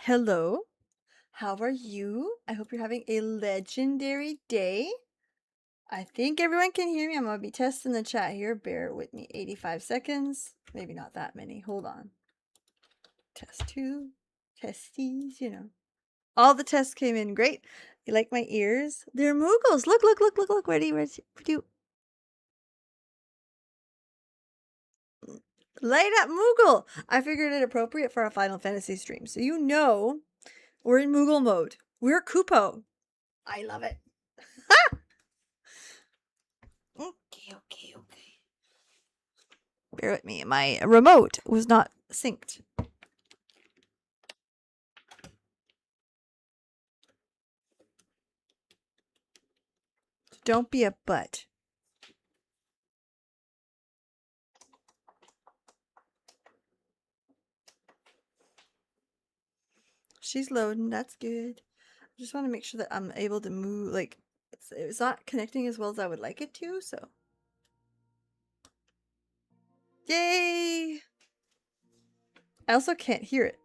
Hello, how are you? I hope you're having a legendary day. I think everyone can hear me. I'm going to be testing the chat here. Bear with me 85 seconds. Maybe not that many. Hold on. Test 2. Testies, you know. All the tests came in great. You like my ears? They're Moogles. Look, look, look, look, look. Where do you... Light up Moogle! I figured it appropriate for a Final Fantasy stream. So you know we're in Moogle mode. We're Kupo. I love it. Okay. Bear with me. My remote was not synced. Don't be a butt. She's loading. That's good. I just want to make sure that I'm able to move. Like, it's not connecting as well as I would like it to, so. Yay! I also can't hear it.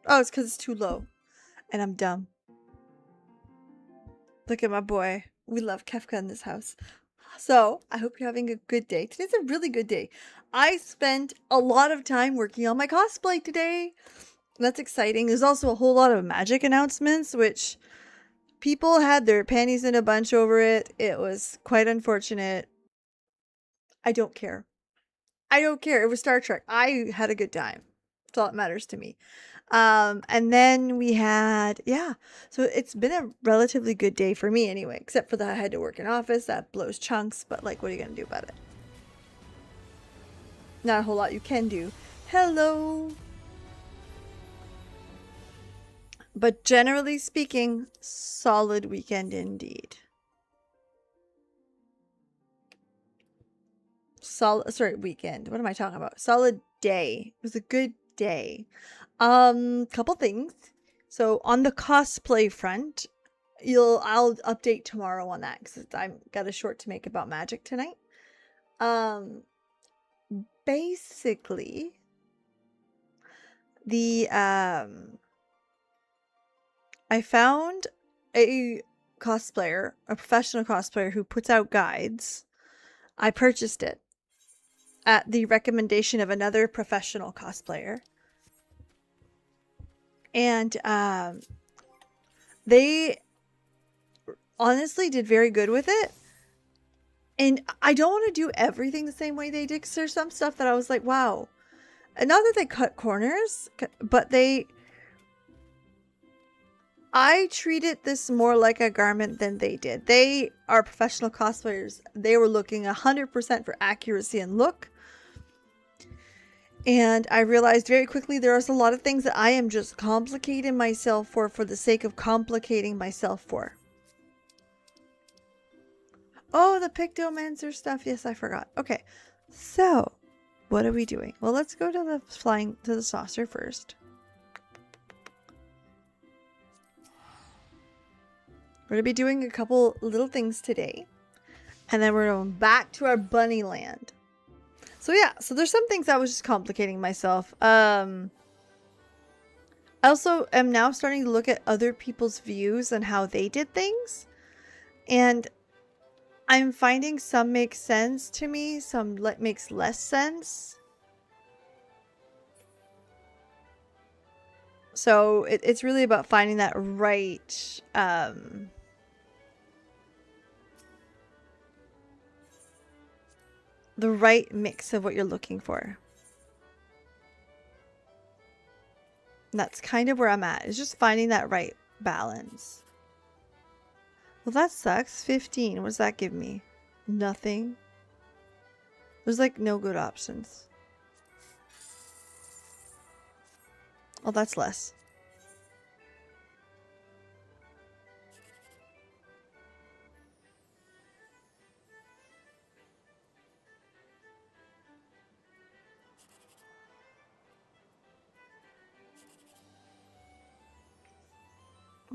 Oh, it's because it's too low. And I'm dumb. Look at my boy. We love Kefka in this house. So, I hope you're having a good day. Today's a really good day. I spent a lot of time working on my cosplay today. That's exciting. There's also a whole lot of magic announcements, which people had their panties in a bunch over it. It was quite unfortunate. I don't care. I don't care. It was Star Trek. I had a good time. That's all that matters to me. And then we had, yeah. So it's been a relatively good day for me anyway, except for that I had to work in office. That blows chunks, but like, what are you going to do about it? Not a whole lot you can do. Hello. But generally speaking, solid weekend indeed. Weekend. What am I talking about? Solid day. It was a good day. Couple things. So on the cosplay front, I'll update tomorrow on that because I've got a short to make about magic tonight. Basically, I found a cosplayer, a professional cosplayer who puts out guides. I purchased it at the recommendation of another professional cosplayer. And they honestly did very good with it. And I don't want to do everything the same way they did, because there's some stuff that I was like, wow. And not that they cut corners, but I treated this more like a garment than they did. They are professional cosplayers. They were looking 100% for accuracy and look. And I realized very quickly there was a lot of things that I am just complicating myself for the sake of complicating myself for. Oh, the Pictomancer stuff. Yes, I forgot. Okay, so what are we doing? Well, let's go to the saucer first. We're going to be doing a couple little things today. And then we're going back to our bunny land. So yeah, so there's some things I was just complicating myself. I also am now starting to look at other people's views and how they did things. And I'm finding some make sense to me, some makes less sense. So it's really about finding that right... the right mix of what you're looking for. And that's kind of where I'm at. It's just finding that right balance. Well, that sucks. 15. What does that give me? Nothing. There's like no good options. Oh, that's less.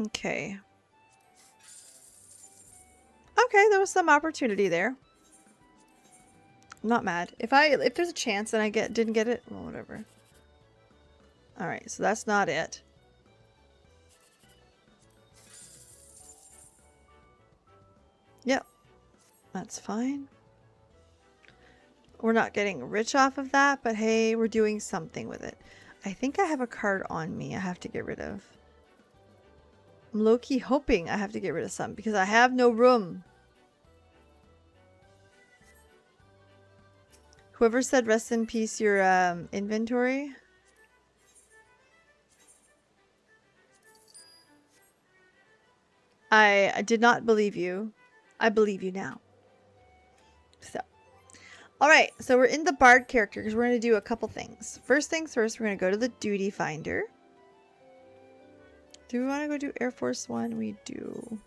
Okay. Okay, there was some opportunity there. not mad. If there's a chance and I didn't get it, well, whatever. Alright, so that's not it. Yep. That's fine. We're not getting rich off of that, but hey, we're doing something with it. I think I have a card on me I have to get rid of. I'm low-key hoping I have to get rid of some because I have no room. Whoever said rest in peace your inventory. I did not believe you. I believe you now. So. Alright, so we're in the Bard character because we're going to do a couple things. First things first, we're going to go to the duty finder. Do we want to go do Air Force One? We do.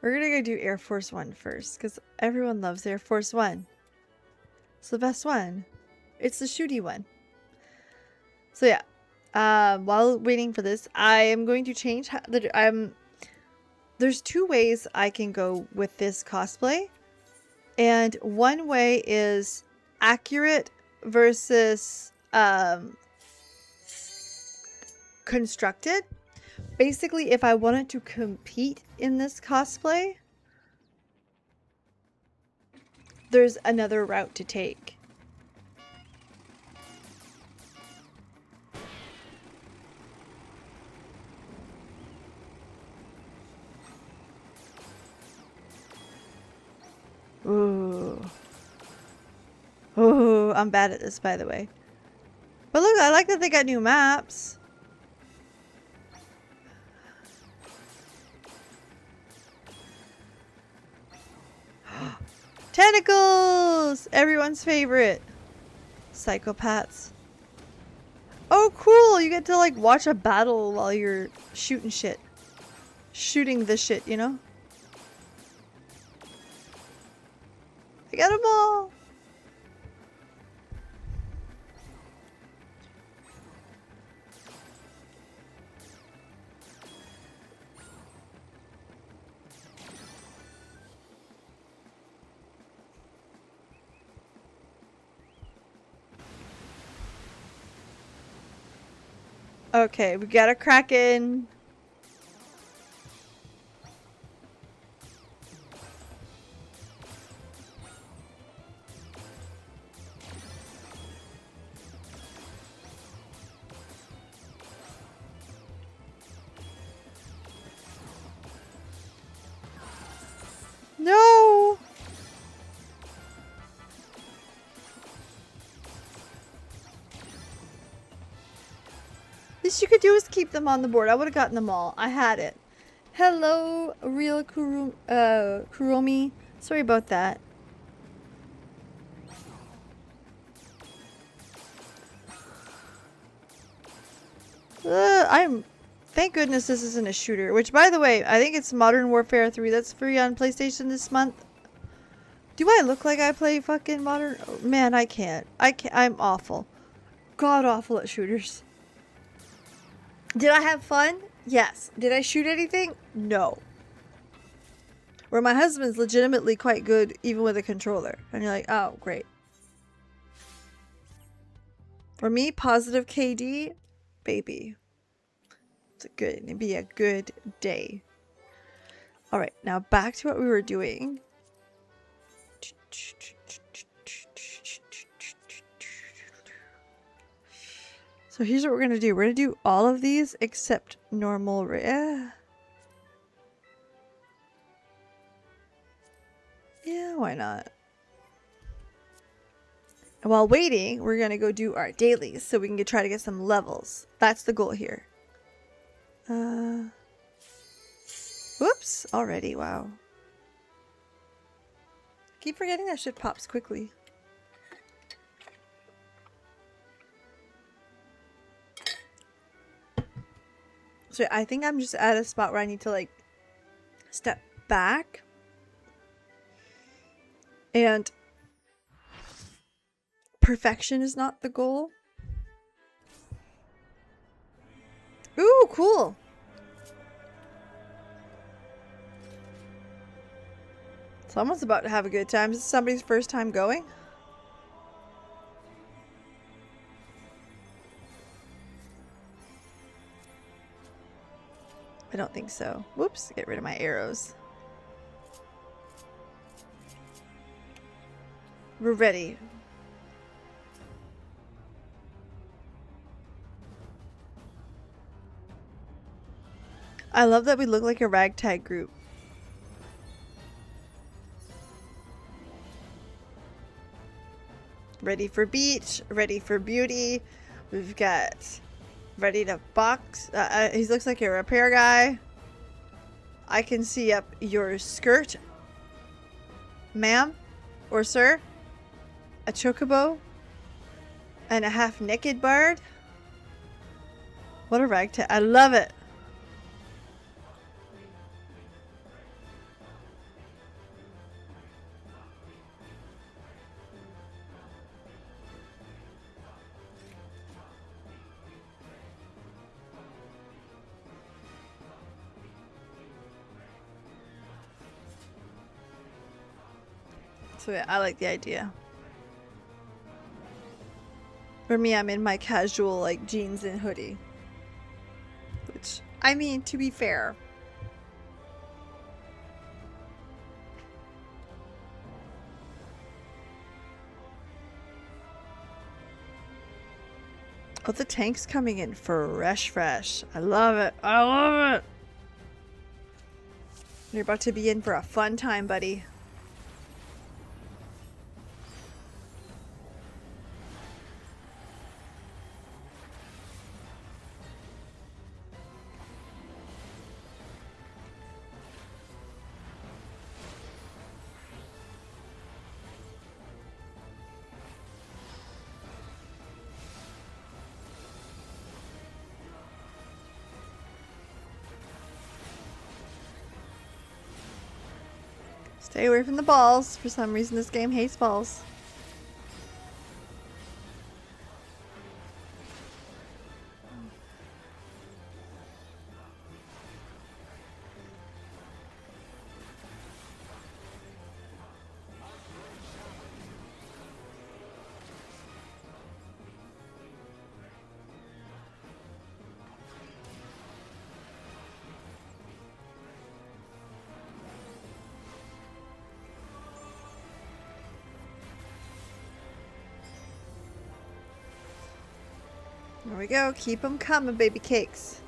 We're going to go do Air Force One first because everyone loves Air Force One. It's the best one. It's the shooty one. So yeah, while waiting for this, I am going to change there's two ways I can go with this cosplay. And one way is accurate versus constructed. Basically, if I wanted to compete in this cosplay, there's another route to take. Ooh. Ooh, I'm bad at this, by the way. But look, I like that they got new maps. Tentacles! Everyone's favorite. Psychopaths. Oh, cool! You get to, like, watch a battle while you're shooting shit. Shooting the shit, you know? I got them all! Okay, we got a Kraken. No! Least you could do is keep them on the board. I would have gotten them all. I had it. Hello, real Kuromi. Sorry about that. Thank goodness this isn't a shooter. Which, by the way, I think it's Modern Warfare 3 that's free on PlayStation this month. Do I look like I play fucking Modern? Oh, man, I can't. I'm awful. God awful at shooters. Did I have fun? Yes. Did I shoot anything? No. Where my husband's legitimately quite good even with a controller. And you're like, oh, great. For me, positive KD, baby. It'd be a good day. Alright, now back to what we were doing. So here's what we're gonna do. We're gonna do all of these except normal. Yeah, why not? And while waiting, we're gonna go do our dailies so we can try to get some levels. That's the goal here. Whoops! Already, wow. Keep forgetting that shit pops quickly. So I think I'm just at a spot where I need to like step back and perfection is not the goal. Ooh, cool. Someone's about to have a good time. Is this somebody's first time going? I don't think so. Whoops, get rid of my arrows. We're ready. I love that we look like a ragtag group. Ready for beach, ready for beauty. We've got ready to box. He looks like a repair guy. I can see up your skirt, ma'am or sir. A chocobo and a half-naked bard. What a ragtag. I love it. So yeah, I like the idea. For me, I'm in my casual like jeans and hoodie. Which, I mean, to be fair. Oh, the tank's coming in fresh. I love it. I love it. You're about to be in for a fun time, buddy. Stay away from the balls. For some reason, this game hates balls. There we go. Keep them coming, baby cakes.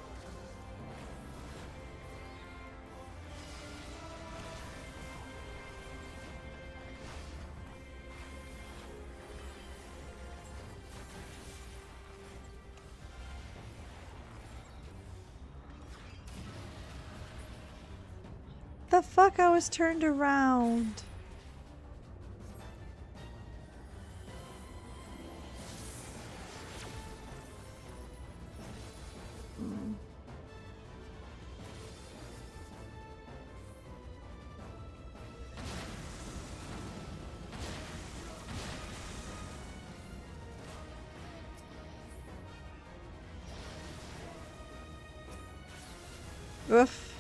The fuck? I was turned around. Oof.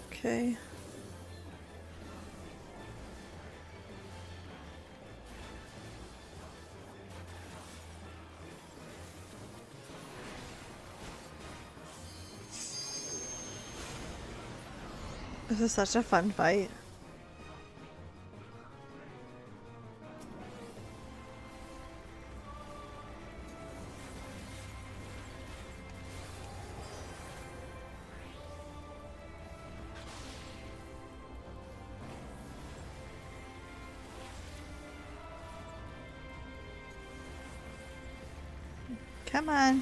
Okay. This is such a fun fight. Come on.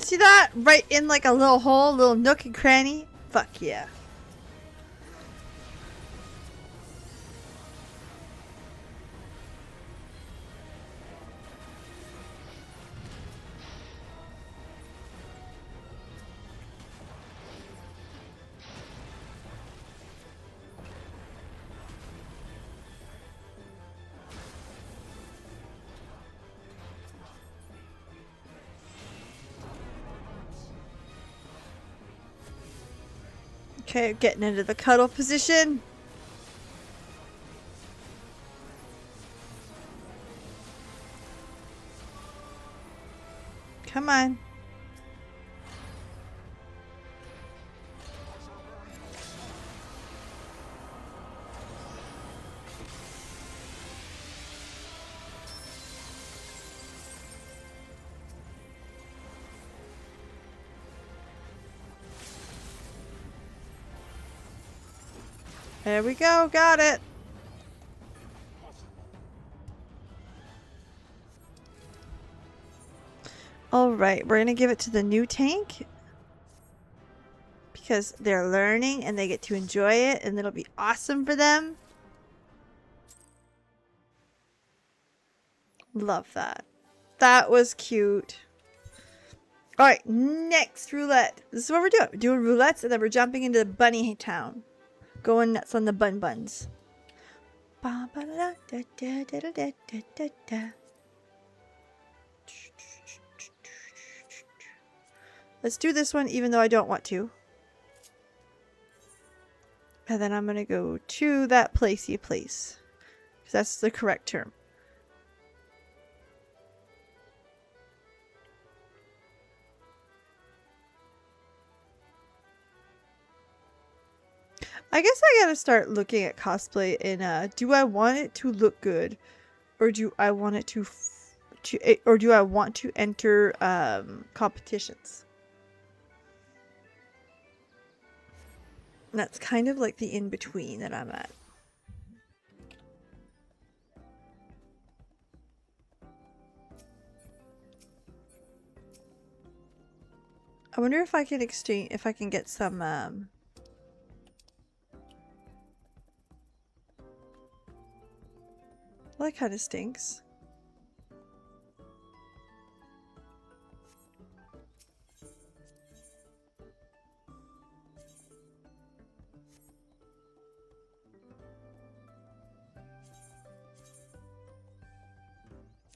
See that? Right in like a little hole, little nook and cranny? Fuck yeah. Okay, getting into the cuddle position. Come on. There we go, got it. Alright, we're gonna give it to the new tank. Because they're learning and they get to enjoy it and it'll be awesome for them. Love that. That was cute. Alright, next roulette. This is what we're doing. We're doing roulettes and then we're jumping into the bunny town. Going nuts on the buns. Let's do this one even though I don't want to. And then I'm going to go to that placey place. Because that's the correct term. I guess I gotta start looking at cosplay in do I want it to look good? Or do I want it or do I want to enter competitions? And that's kind of like the in-between that I'm at. I wonder if I can exchange, if I can get some well, that kind of stinks.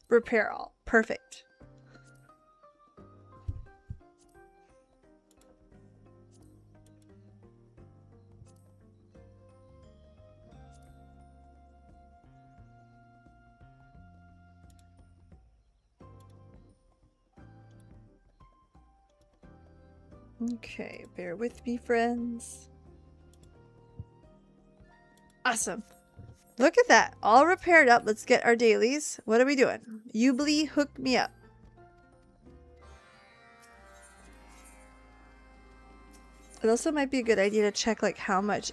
Repair all. Perfect. Okay, bear with me, friends. Awesome. Look at that. All repaired up. Let's get our dailies. What are we doing? Ubly hooked me up. It also might be a good idea to check like how much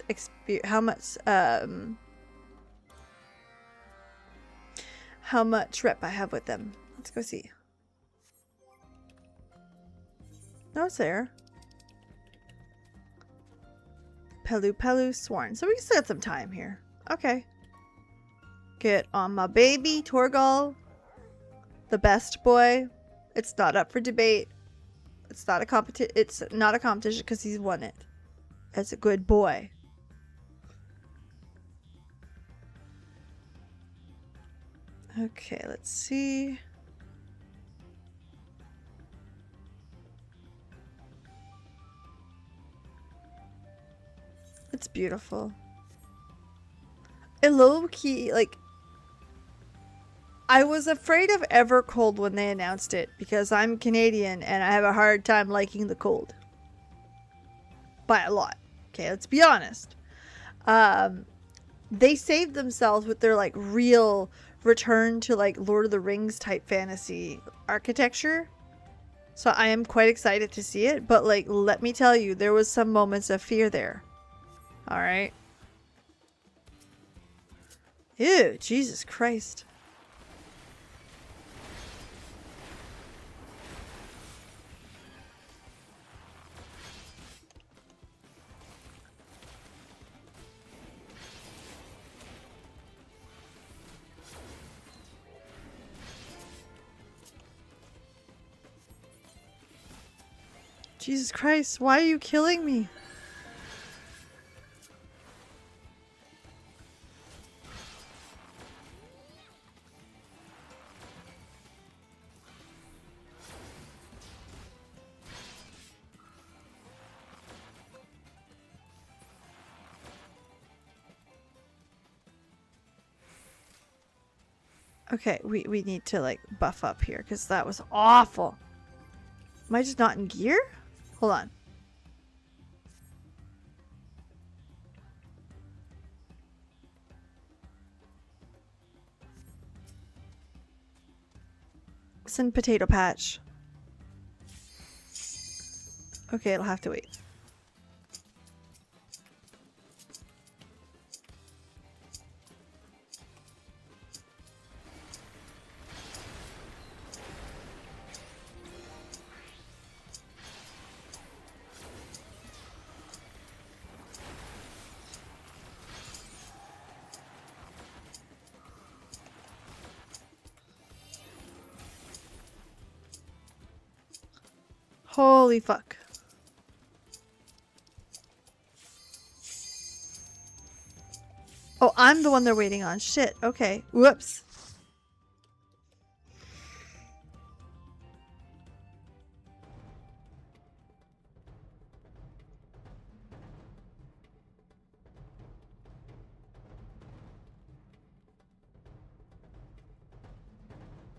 rep I have with them. Let's go see. No, it's there. Pelu sworn. So we still got some time here. Okay. Get on my baby, Torgal. The best boy. It's not up for debate. It's not a competition. It's not a competition because he's won it. As a good boy. Okay, let's see. It's beautiful. It low key, like, I was afraid of Evercold when they announced it because I'm Canadian and I have a hard time liking the cold. By a lot. Okay, let's be honest. They saved themselves with their like real return to like Lord of the Rings type fantasy architecture. So I am quite excited to see it, but like let me tell you, there was some moments of fear there. All right. Ew, Jesus Christ. Jesus Christ, why are you killing me? Okay, we need to like buff up here because that was awful. Am I just not in gear? Hold on. Send potato patch. Okay, it'll have to wait. Holy fuck. Oh, I'm the one they're waiting on. Shit. Okay. Whoops.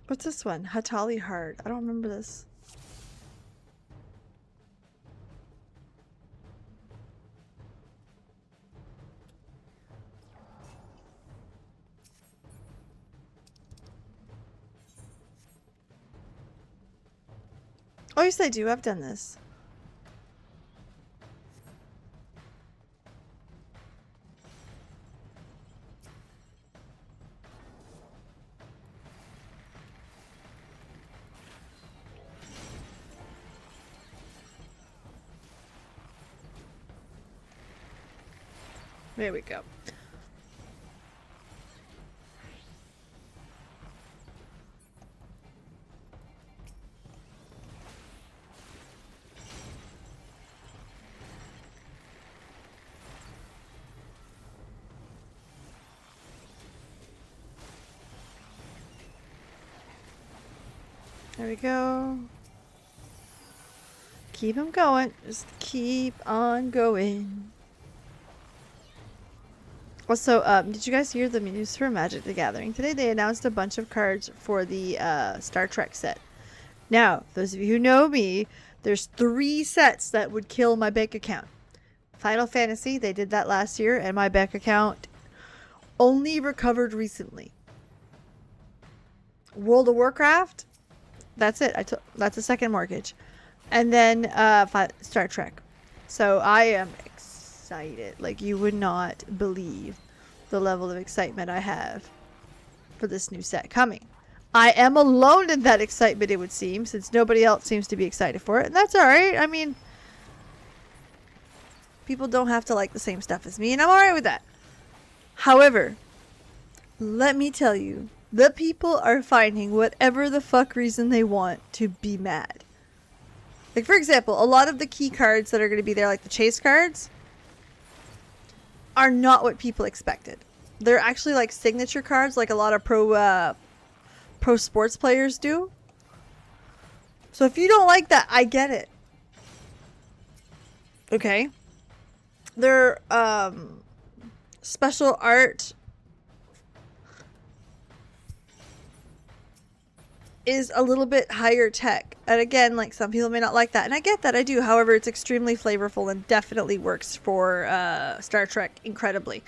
What's this one? Hatali Hard. I don't remember this. Oh, yes, I do. I've done this. There we go. There we go. Keep them going. Just keep on going. Also, did you guys hear the news for Magic the Gathering? Today they announced a bunch of cards for the Star Trek set. Now, those of you who know me, there's 3 sets that would kill my bank account. Final Fantasy, they did that last year, and my bank account only recovered recently. World of Warcraft, that's it. That's a second mortgage. And then Star Trek. So I am excited. Like, you would not believe the level of excitement I have for this new set coming. I am alone in that excitement, it would seem, since nobody else seems to be excited for it. And that's alright. I mean, people don't have to like the same stuff as me, and I'm alright with that. However, let me tell you, the people are finding whatever the fuck reason they want to be mad. Like, for example, a lot of the key cards that are going to be there, like the chase cards, are not what people expected. They're actually like signature cards, like a lot of pro sports players do. So if you don't like that, I get it. Okay. They're special art is a little bit higher tech. And again, like, some people may not like that. And I get that, I do. However, it's extremely flavorful and definitely works for Star Trek incredibly.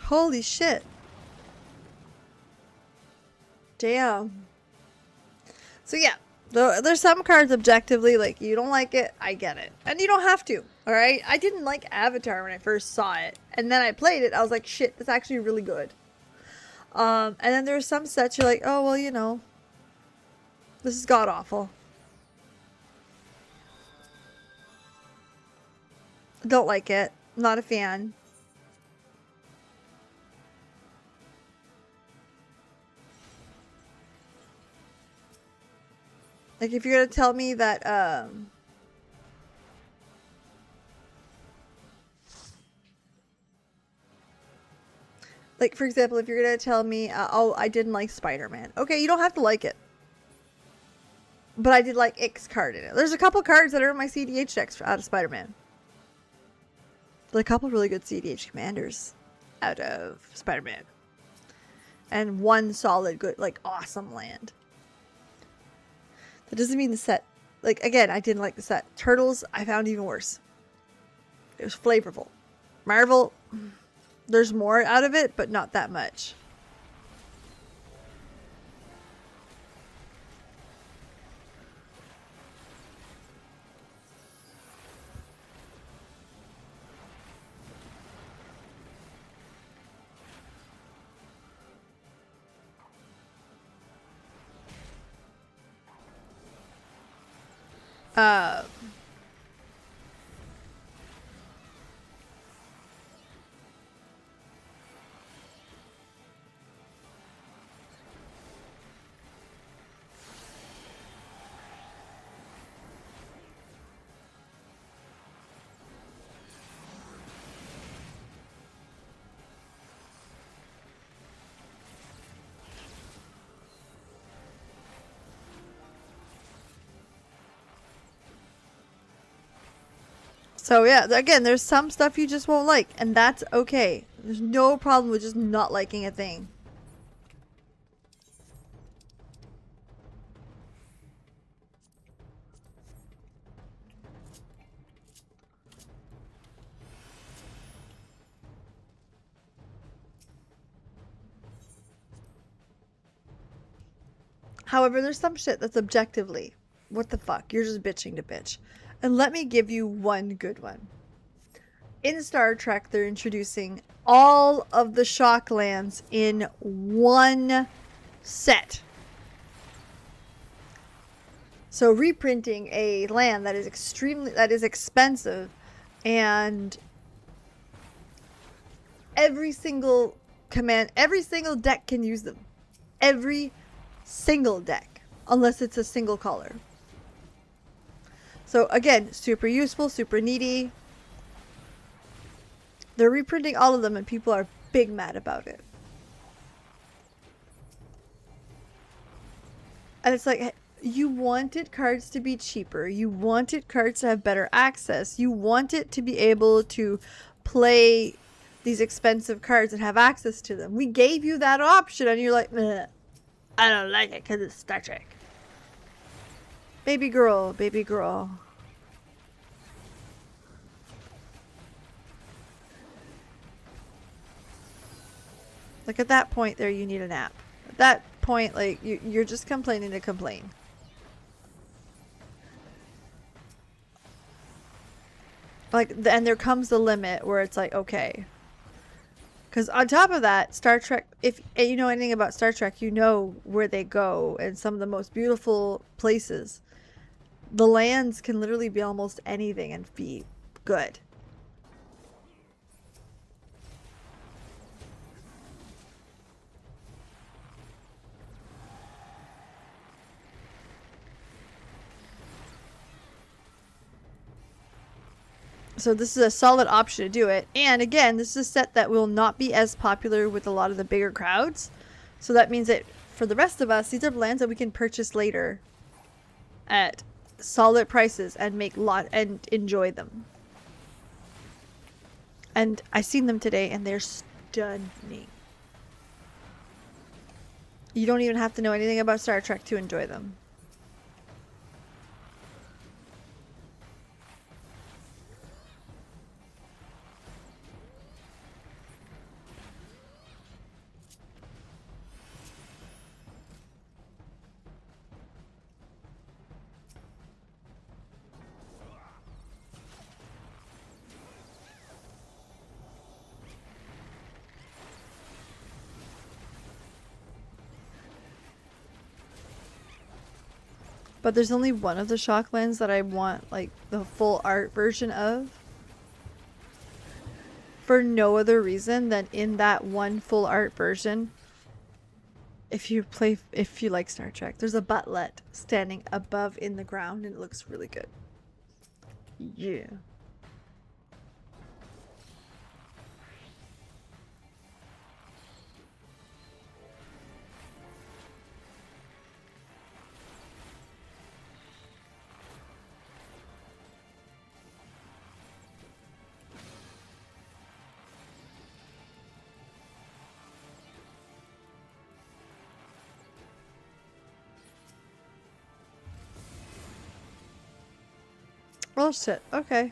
Holy shit. Damn. So yeah, there's some cards objectively, like, you don't like it, I get it. And you don't have to, alright? I didn't like Avatar when I first saw it. And then I played it, I was like, shit, that's actually really good. And then there's some sets you're like, oh, well, you know, this is god-awful. Don't like it. Not a fan. Like if you're gonna tell me that like for example, if you're gonna tell me oh, I didn't like Spider-Man. Okay, you don't have to like it. But I did like X card in it. There's a couple cards that are in my CDH decks out of Spider-Man. There's a couple really good CDH commanders out of Spider-Man. And one solid good, like, awesome land. That doesn't mean the set. Like, again, I didn't like the set. Turtles, I found even worse. It was flavorful. Marvel, there's more out of it, but not that much. Uh, So yeah, again, there's some stuff you just won't like, and that's okay. There's no problem with just not liking a thing. However, there's some shit that's objectively, what the fuck, you're just bitching to bitch. And let me give you one good one. In Star Trek, they're introducing all of the shock lands in one set. So reprinting a land that is expensive, and every single deck can use them. Every single deck, unless it's a single color. So again, super useful, super needy. They're reprinting all of them and people are big mad about it. And it's like, you wanted cards to be cheaper. You wanted cards to have better access. You want it to be able to play these expensive cards and have access to them. We gave you that option and you're like, I don't like it because it's Star Trek. Baby girl, baby girl. Like at that point there, you need a nap. At that point, like, you're just complaining to complain. Like, and there comes the limit where it's like, okay. Because on top of that, Star Trek, if you know anything about Star Trek, you know where they go and some of the most beautiful places. The lands can literally be almost anything and be good. So this is a solid option to do it. And again, this is a set that will not be as popular with a lot of the bigger crowds. So that means that for the rest of us, these are lands that we can purchase later at solid prices and and enjoy them. And I seen them today and they're stunning. You don't even have to know anything about Star Trek to enjoy them. But there's only one of the Shocklands that I want, like, the full art version of. For no other reason than in that one full art version, If you like Star Trek, there's a butlet standing above in the ground and it looks really good. Yeah. Oh shit, okay.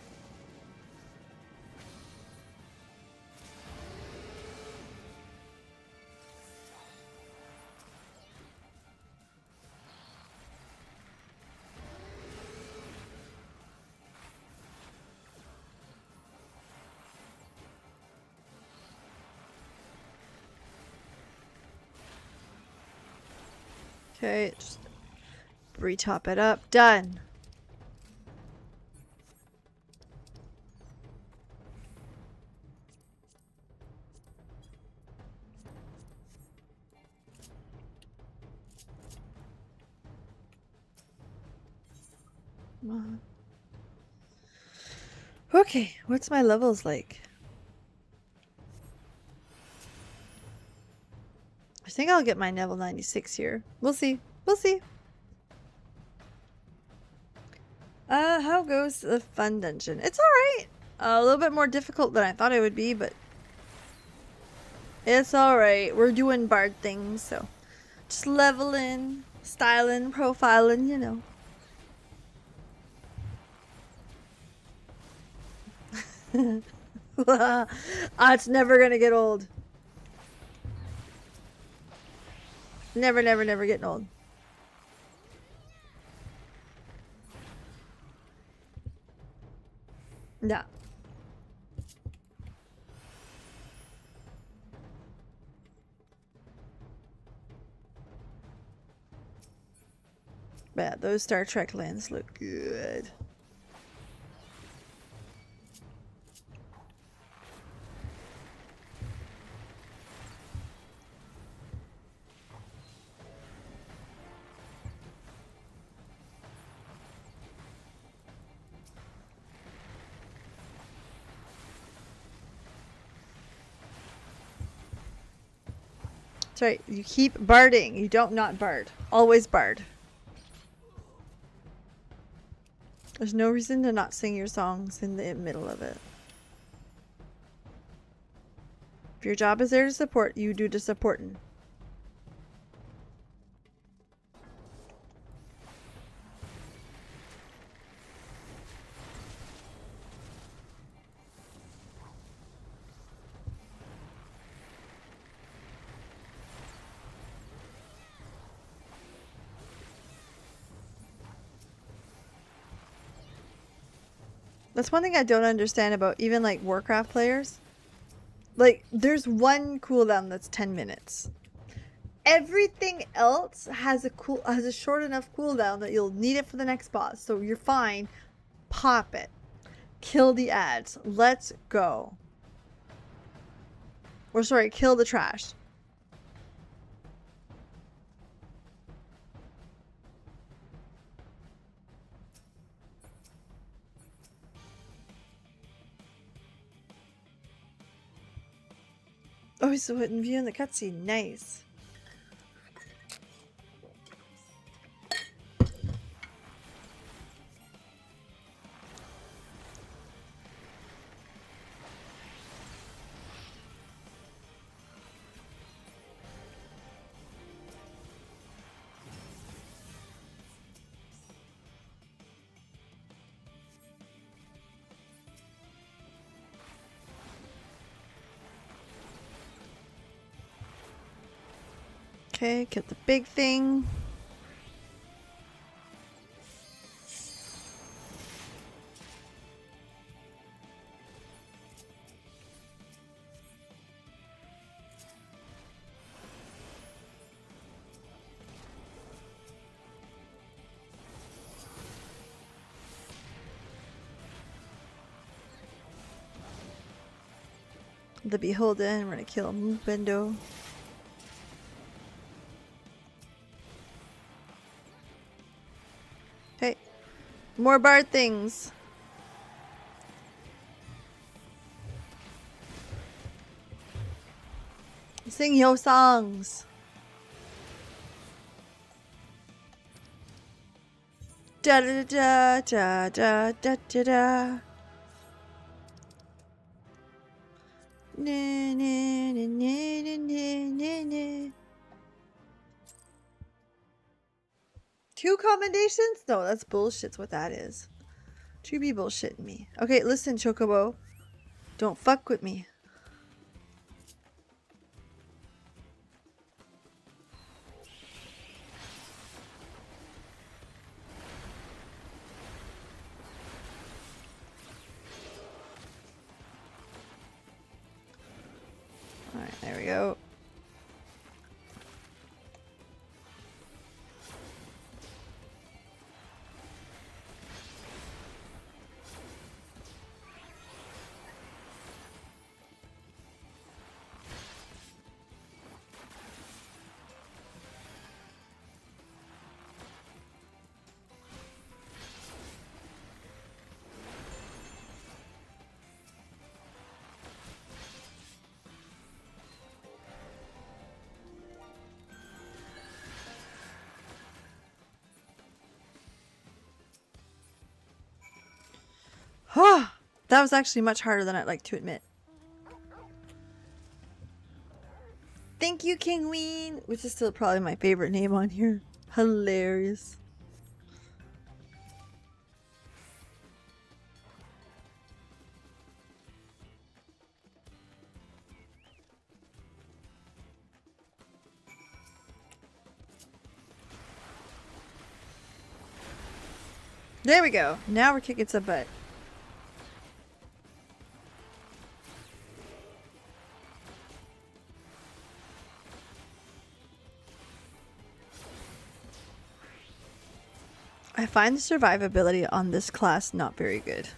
Okay, just retop it up. Done. Okay, what's my levels like? I think I'll get my level 96 here. We'll see. We'll see. How goes the fun dungeon? It's alright. A little bit more difficult than I thought it would be, but it's alright. We're doing bard things, so just leveling, styling, profiling, you know. It's never gonna get old. Never, never, never getting old. Yeah. Yeah, those Star Trek lands look good. That's right. You keep barding. You don't not bard. Always bard. There's no reason to not sing your songs in the middle of it. If your job is there to support, you do the supporting. That's one thing I don't understand about even like Warcraft players. Like, there's one cooldown that's 10 minutes. Everything else has a short enough cooldown that you'll need it for the next boss. So you're fine. Pop it. Kill the ads. Let's go. Or sorry, kill the trash. Oh, he's so hidden view in the cutscene. Nice. Okay, get the big thing. The Beholden, we're gonna kill Bendo. Okay. More bard things. Sing your songs. Da da da da da da da da. Na, na, na, na, na, na, na. 2 commendations? No, that's bullshit's what that is. You be bullshitting me. Okay, listen, Chocobo. Don't fuck with me. Alright, there we go. That was actually much harder than I'd like to admit. Thank you, King Ween, which is still probably my favorite name on here. Hilarious. There we go. Now we're kicking some butt. I find the survivability on this class not very good.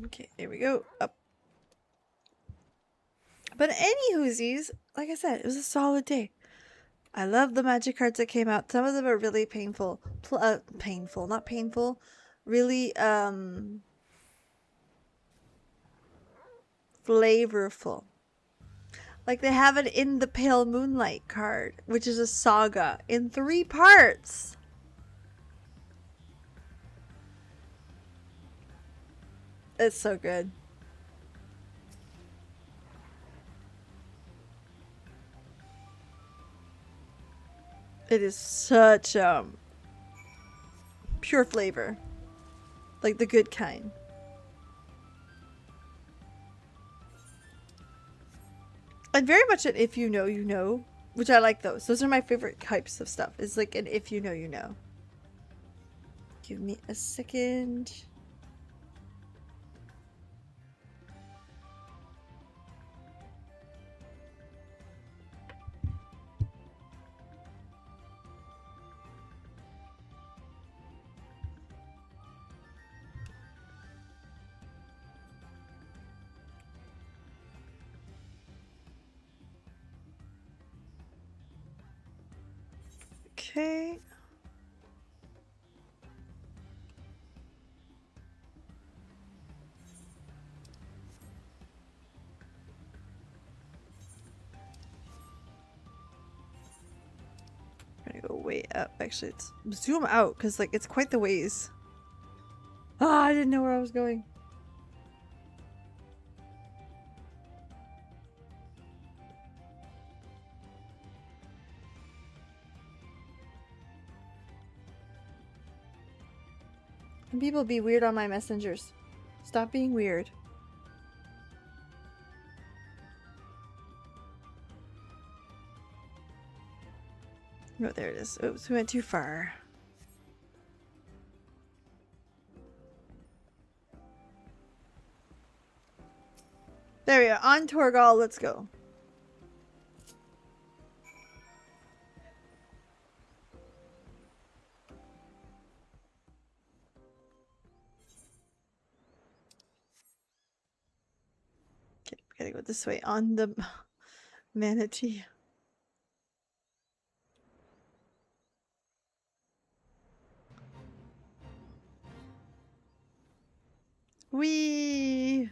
Okay, there we go. Up. But any whoosies, like I said, it was a solid day. I love the magic cards that came out. Some of them are really painful. Painful, not painful. Really, flavorful. Like they have it in the Pale Moonlight card, which is a saga in 3 parts. It's so good. It is such pure flavor. Like the good kind. And very much an if you know, you know. Which I like those. Those are my favorite types of stuff. It's like an if you know, you know. Give me a second. Okay. I'm gonna go way up. Actually, it's zoom out because like it's quite the ways. Ah, I didn't know where I was going. And people be weird on my messengers. Stop being weird. Oh, there it is. Oops, we went too far. There we go. On Torgal, let's go. Okay, we gotta go this way on the manatee. Wee.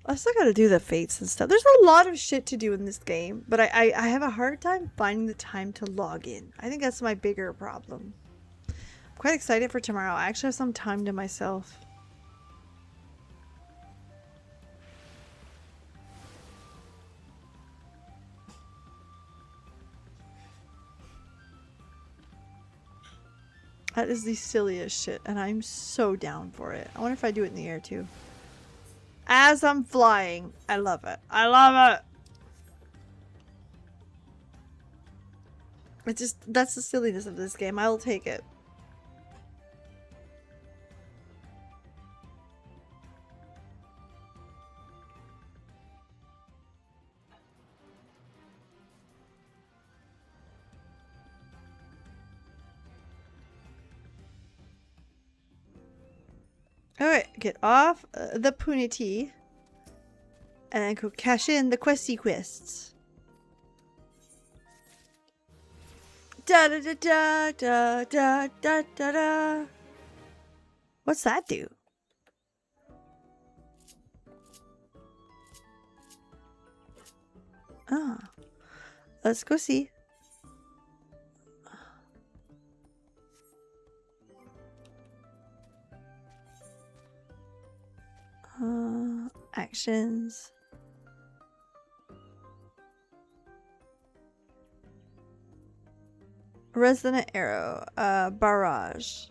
I still gotta do the fates and stuff. There's a lot of shit to do in this game, but I have a hard time finding the time to log in. I think that's my bigger problem. I'm quite excited for tomorrow. I actually have some time to myself. That is the silliest shit, and I'm so down for it. I wonder if I do it in the air too. As I'm flying. I love it. I love it! It's just, that's the silliness of this game. I'll take it. Alright, get off the punity and then go cash in the questy quests. Da da da da da da da da da. What's that do? Ah, let's go see. Actions. Resonant arrow. Barrage.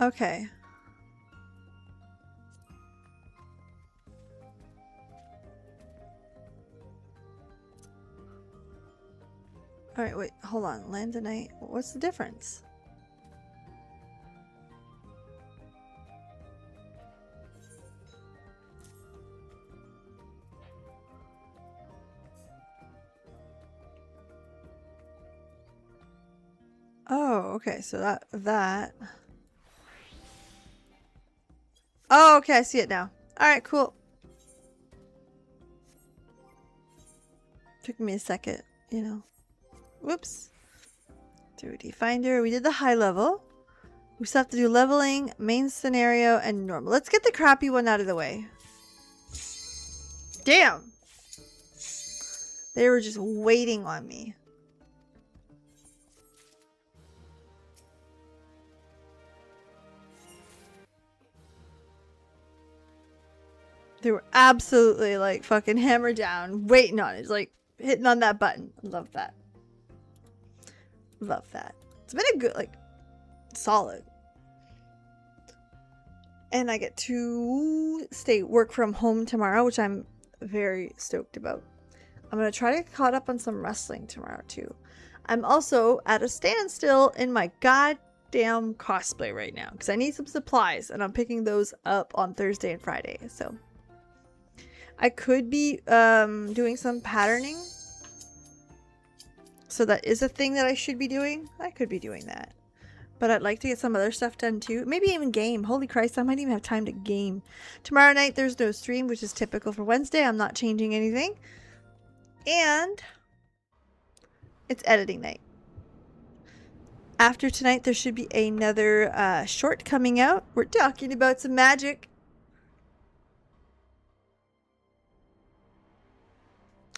Okay. Alright, wait, hold on. Land a night. What's the difference? Oh, okay, so that. Oh, okay, I see it now. Alright, cool. Took me a second, you know. Whoops. 3D Finder. We did the high level. We still have to do leveling, main scenario, and normal. Let's get the crappy one out of the way. Damn! They were just waiting on me. They were absolutely like fucking hammered down, waiting on it. It's like hitting on that button. Love that. Love that. It's been a good, like, solid. And I get to work from home tomorrow, which I'm very stoked about. I'm going to try to get caught up on some wrestling tomorrow too. I'm also at a standstill in my goddamn cosplay right now because I need some supplies and I'm picking those up on Thursday and Friday. So I could be doing some patterning. So that is a thing that I should be doing. I could be doing that. But I'd like to get some other stuff done too. Maybe even game. Holy Christ, I might even have time to game. Tomorrow night there's no stream, which is typical for Wednesday. I'm not changing anything. And it's editing night. After tonight there should be another short coming out. We're talking about some magic.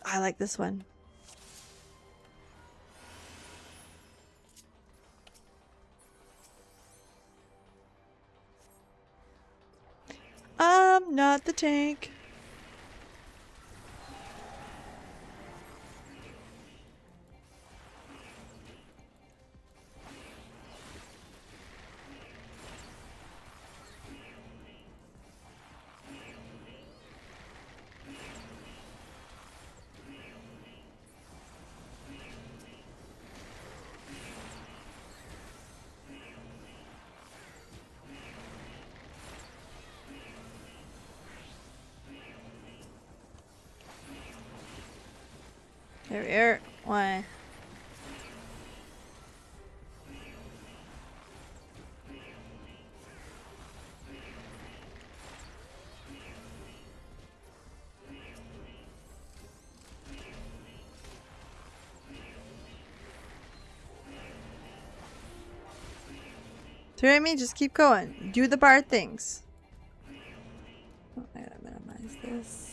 I like this one. I'm not the tank. There we are. Why? Do you know what I mean? Just keep going. Do the bard things. Oh, I gotta minimize this.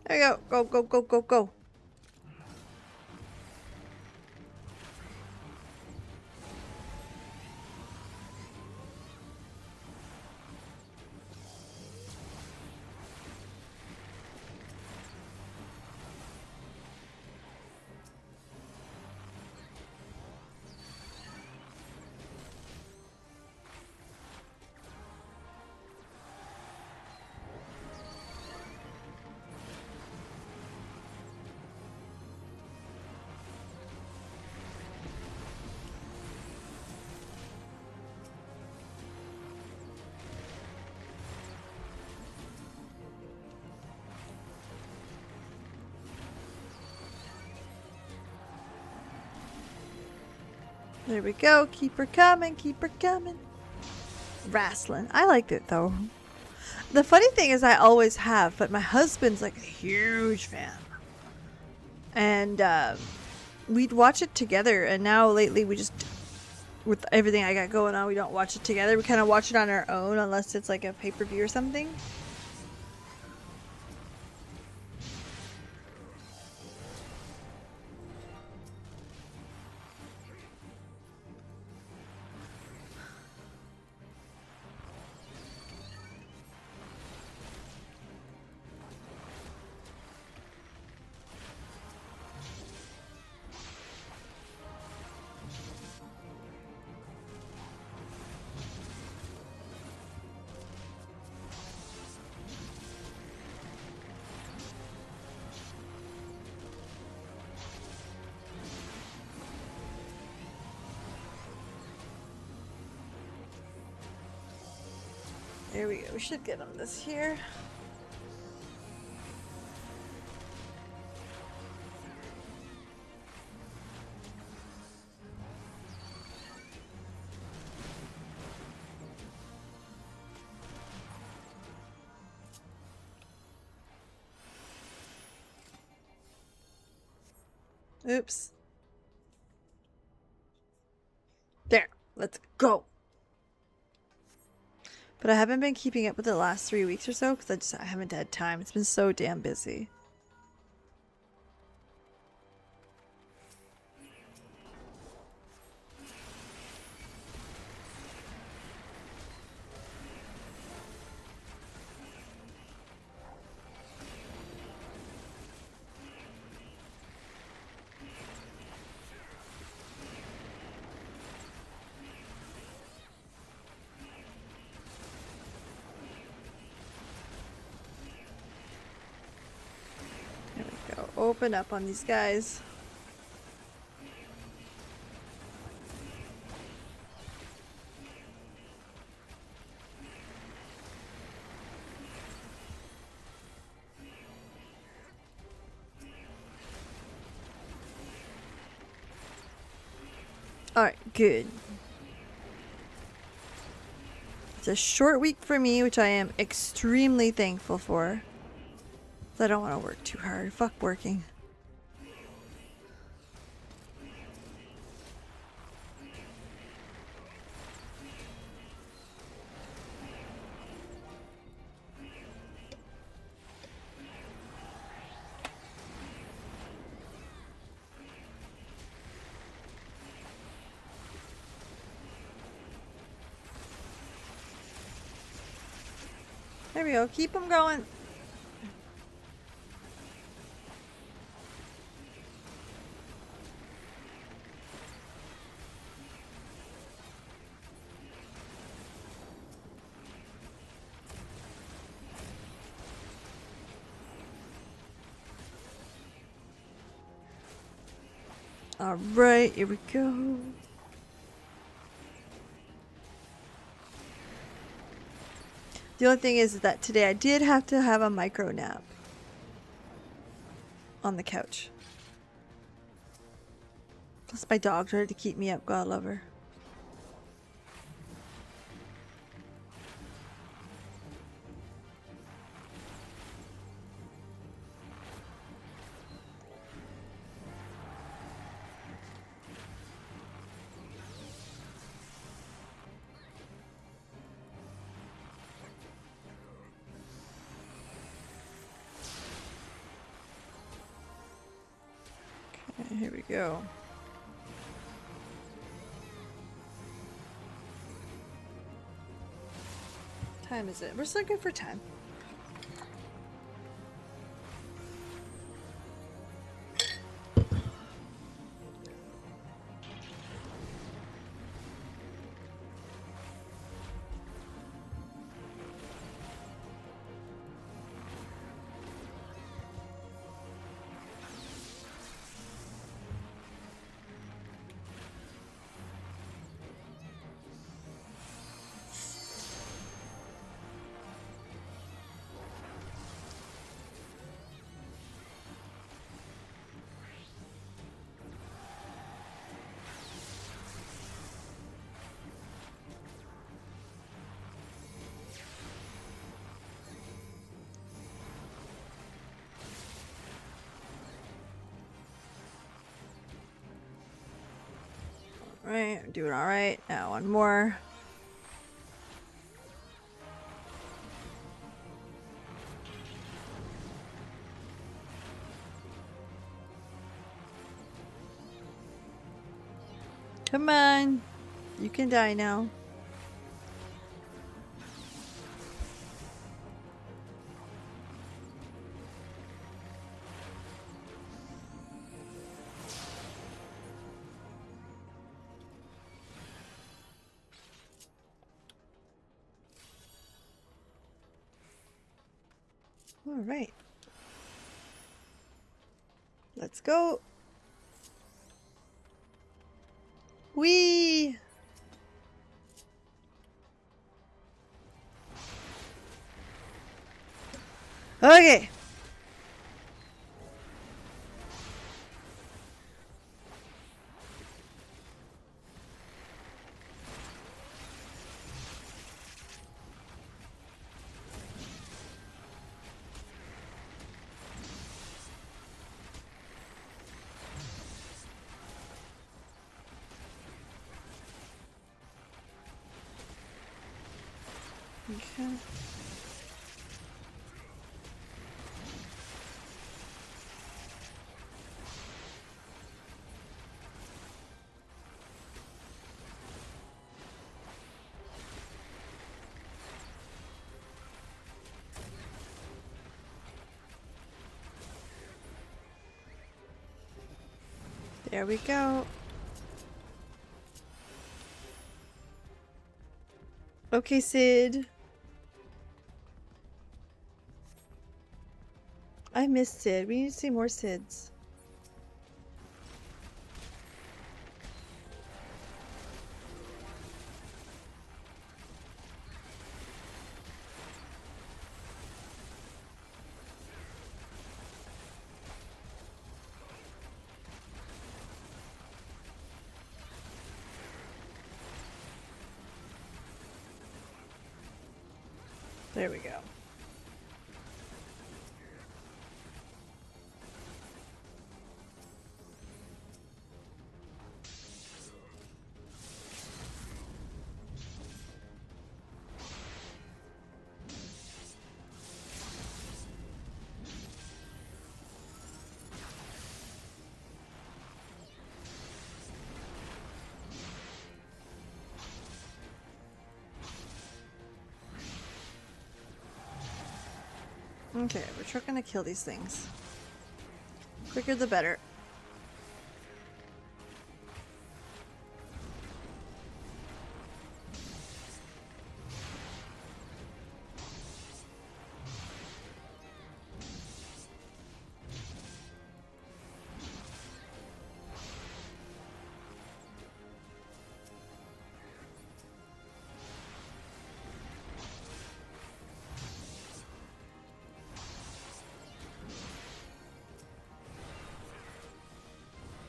There you go. Go, go, go, go, go. There we go. Keep her coming. Keep her coming. Wrestling. I liked it though. The funny thing is I always have, but my husband's like a huge fan. And we'd watch it together, and now lately we just, with everything I got going on, we don't watch it together. We kind of watch it on our own unless it's like a pay-per-view or something. There we go. We should get him this here. Oops. There. Let's go. But I haven't been keeping up with the last 3 weeks or so because I haven't had time. It's been so damn busy. Open up on these guys. Alright, good. It's a short week for me, which I am extremely thankful for. I don't want to work too hard. Fuck working. There we go. Keep them going. All right, here we go. The only thing is that today I did have to have a micro nap on the couch. Plus my dog tried to keep me up. God love her. Okay, here we go. Time is it? We're still good for time. Right, I'm doing all right. Now one more. Come on. You can die now. All right. Let's go. Whee! Okay. Okay. There we go. Okay, Sid. I missed Sid. We need to see more Sids. There we go. Okay, we're trying to kill these things. Quicker the better.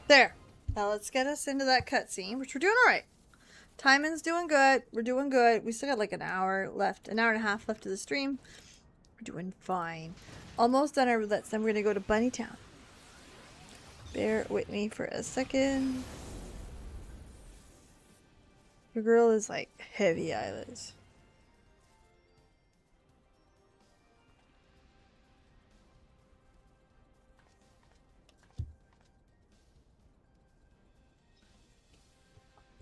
There. Now let's get us into that cutscene, which we're doing alright. Timing's doing good. We're doing good. We still got like an hour left, an hour and a half left of the stream. We're doing fine. Almost done our roulettes. Then we're going to go to Bunny Town. Bear with me for a second. Your girl is like heavy eyelids.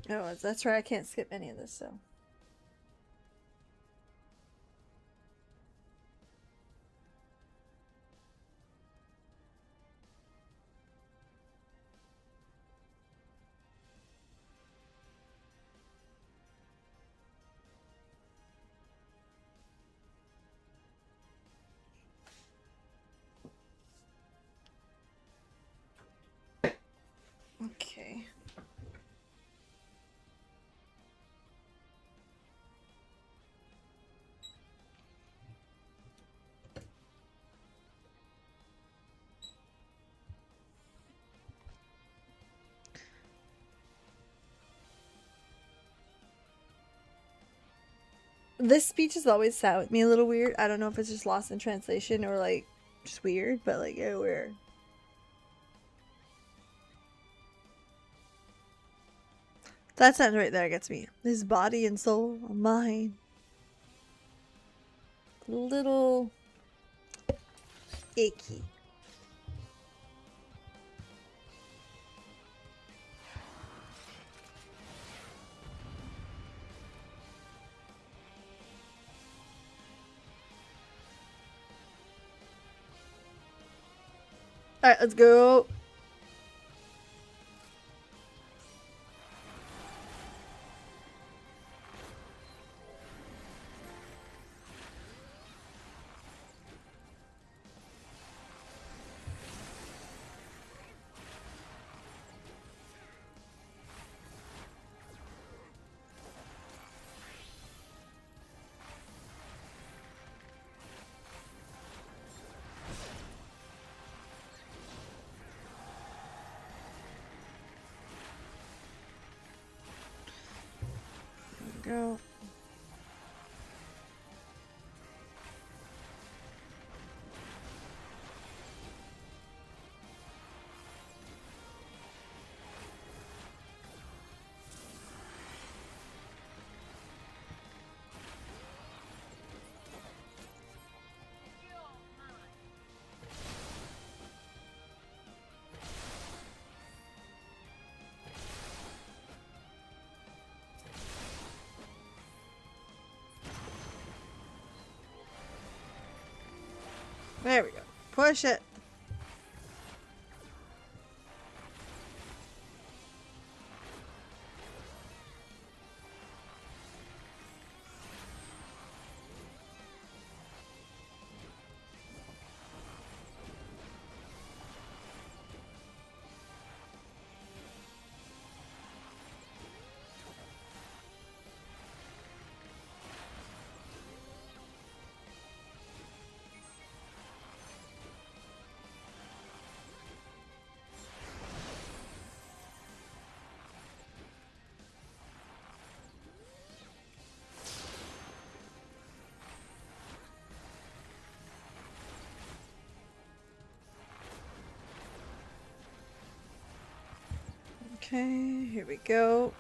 Oh, that's right. I can't skip any of this, so. Okay. This speech has always sat with me a little weird. I don't know if it's just lost in translation or like just weird, but like yeah, weird. That sentence right there gets me. His body and soul are mine. A little icky. Alright, let's go. Go. There we go. Push it. Okay, here we go.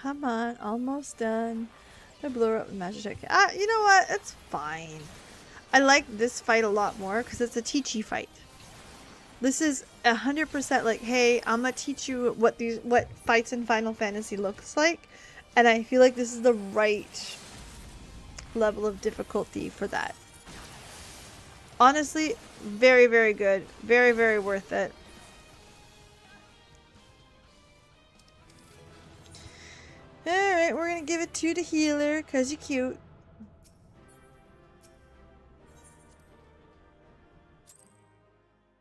Come on, almost done. I blew her up with magic trick. You know what? It's fine. I like this fight a lot more because it's a teachy fight. This is 100% like, hey, I'm gonna teach you what fights in Final Fantasy looks like, and I feel like this is the right level of difficulty for that. Honestly, very, very good. Very, very worth it. Alright, we're gonna give it to the healer because you're cute.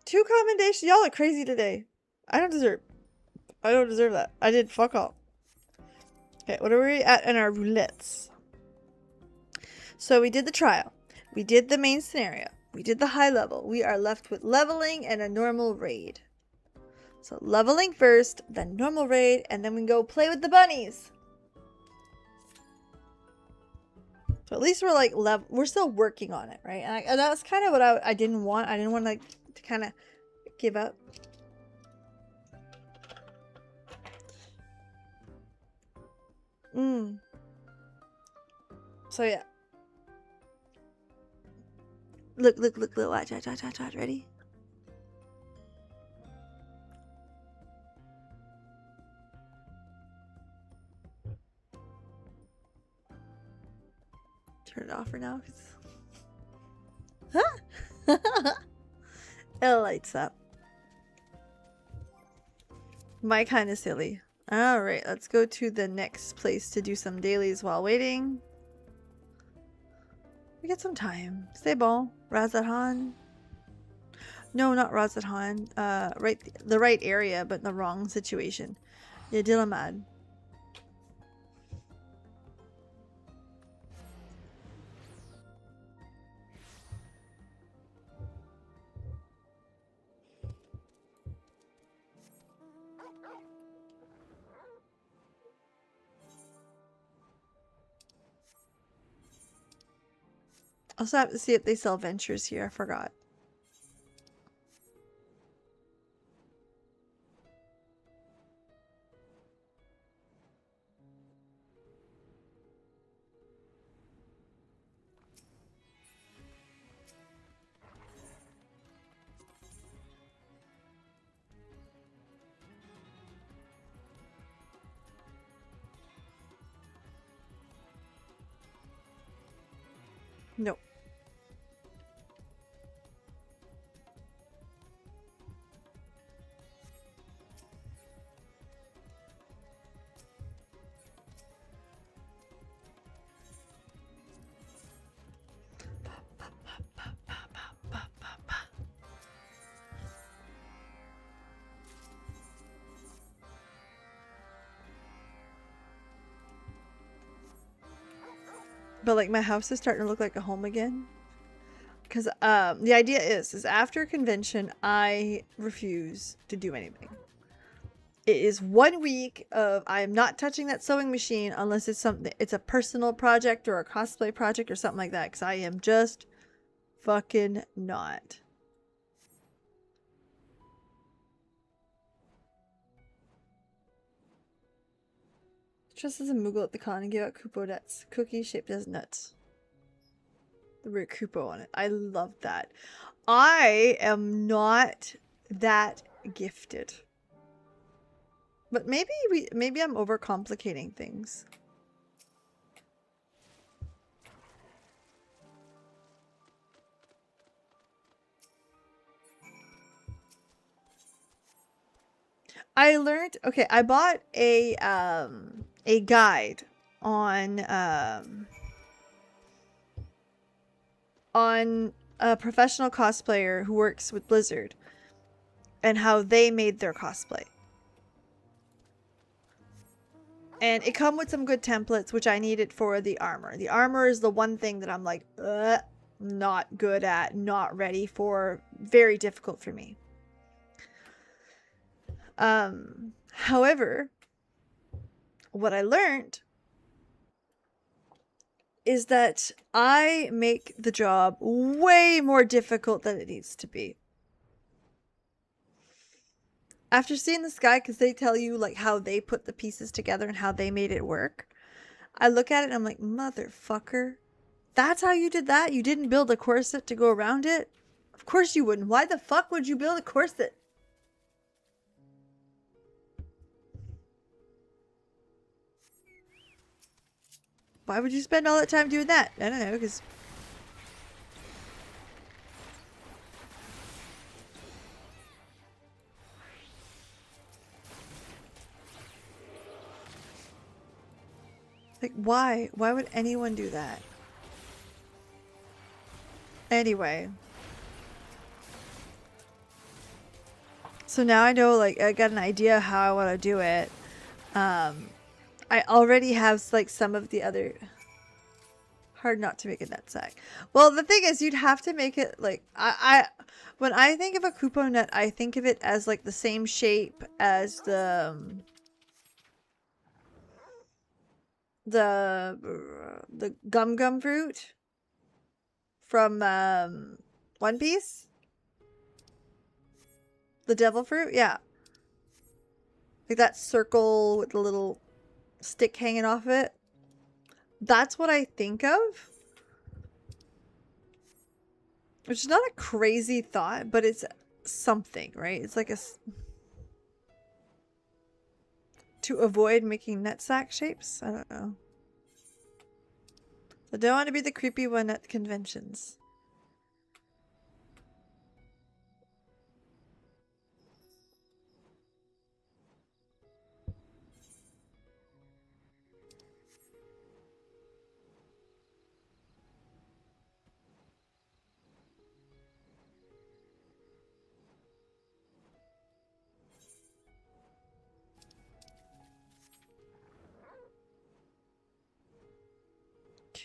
Two commendations. Y'all are crazy today. I don't deserve that. I did fuck all. Okay, what are we at in our roulettes? So we did the trial. We did the main scenario. We did the high level. We are left with leveling and a normal raid. So leveling first, then normal raid, and then we go play with the bunnies. So at least we're like we're still working on it, right? And that's kind of what I didn't want. I didn't want like to kind of give up. So yeah. Look, watch, ready? Turn it off for now. It lights up. My kind of silly. Alright, let's go to the next place to do some dailies while waiting. We get some time. C'est bon. Razathan. No, not Razathan. The right area, but the wrong situation. Yeah, Dilamad. Also have to see if they sell ventures here. I forgot. Nope. But like my house is starting to look like a home again. Because the idea is after convention, I refuse to do anything. It is 1 week of I am not touching that sewing machine unless it's a personal project or a cosplay project or something like that. Because I am just fucking not. Just as a Moogle at the con and give out Kupo nuts. Cookies shaped as nuts. The word Kupo on it. I love that. I am not that gifted. But maybe I'm overcomplicating things. I learned, okay, I bought a guide on a professional cosplayer who works with Blizzard and how they made their cosplay. And it come with some good templates, which I needed for the armor. The armor is the one thing that I'm like, not good at, not ready for, very difficult for me. However, what I learned is that I make the job way more difficult than it needs to be. After seeing this guy, because they tell you like how they put the pieces together and how they made it work, I look at it and I'm like, motherfucker, that's how you did that? You didn't build a corset to go around it? Of course you wouldn't. Why the fuck would you build a corset? Why would you spend all that time doing that? I don't know, because... Like, why? Why would anyone do that? Anyway. So now I know, like, I got an idea how I want to do it. I already have, like, some of the other... Hard not to make a nutsack. Well, the thing is, you'd have to make it, like... When I think of a Kupo nut, I think of it as, like, the same shape as the gum fruit from One Piece. The devil fruit, yeah. Like that circle with the little stick hanging off it. That's what I think of. Which is not a crazy thought, but it's something, right? It's like a... To avoid making nutsack shapes? I don't know. I don't want to be the creepy one at conventions.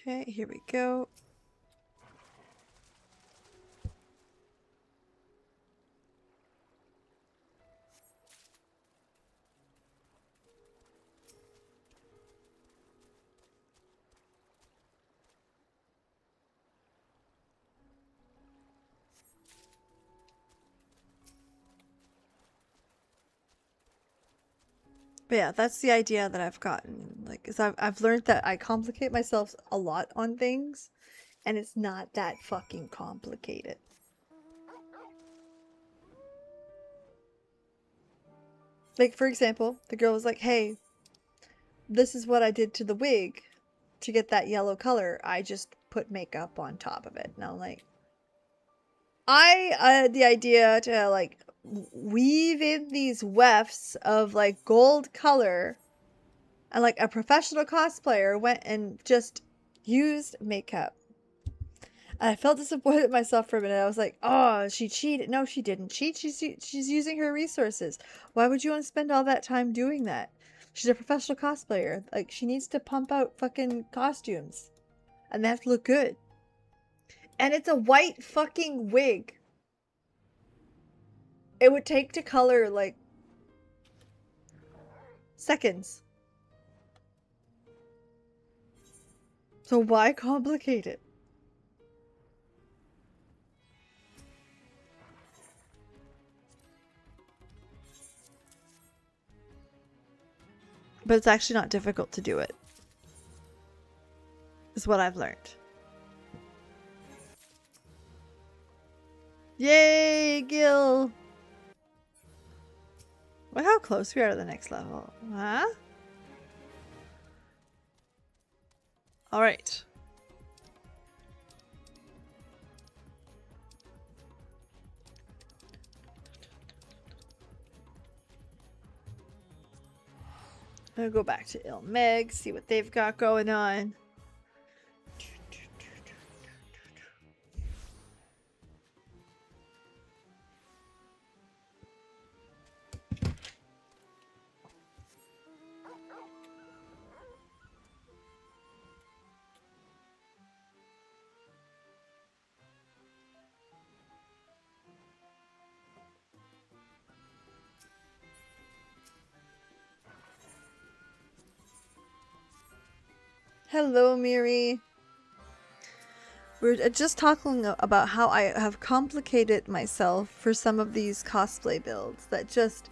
Okay, here we go. But yeah, that's the idea that I've gotten. Like, is I've learned that I complicate myself a lot on things, and it's not that fucking complicated. Like, for example, the girl was like, hey, this is what I did to the wig to get that yellow color. I just put makeup on top of it. And I'm like, I had the idea to, like, weave in these wefts of, like, gold color. And, like, a professional cosplayer went and just used makeup. And I felt disappointed in myself for a minute. I was like, oh, she cheated. No, she didn't cheat. She's using her resources. Why would you want to spend all that time doing that? She's a professional cosplayer. Like, she needs to pump out fucking costumes. And they have to look good. And it's a white fucking wig. It would take to color, like, seconds. So why complicate it? But it's actually not difficult to do it. Is what I've learned. Yay, Gil! Look how close we are to the next level. Huh? Alright. I'll go back to Il Meg, see what they've got going on. Hello, Miri. We're just talking about how I have complicated myself for some of these cosplay builds that just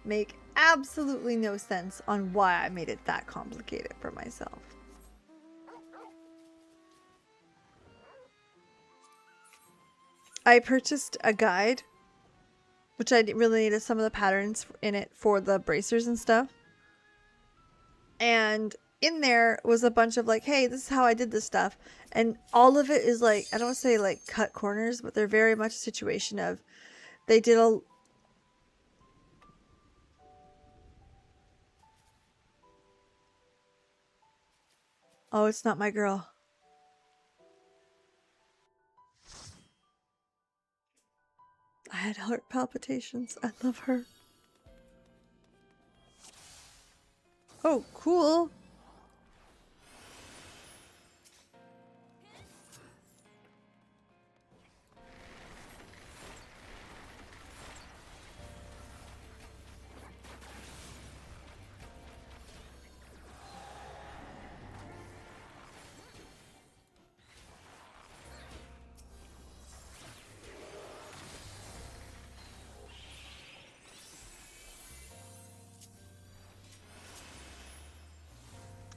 make absolutely no sense on why I made it that complicated for myself. I purchased a guide, which I really needed some of the patterns in it for the bracers and stuff. And in there was a bunch of like, hey, this is how I did this stuff. And all of it is like, I don't want to say like cut corners, but they're very much a situation of they did a... Oh, it's not my girl. I had heart palpitations. I love her. Oh, cool.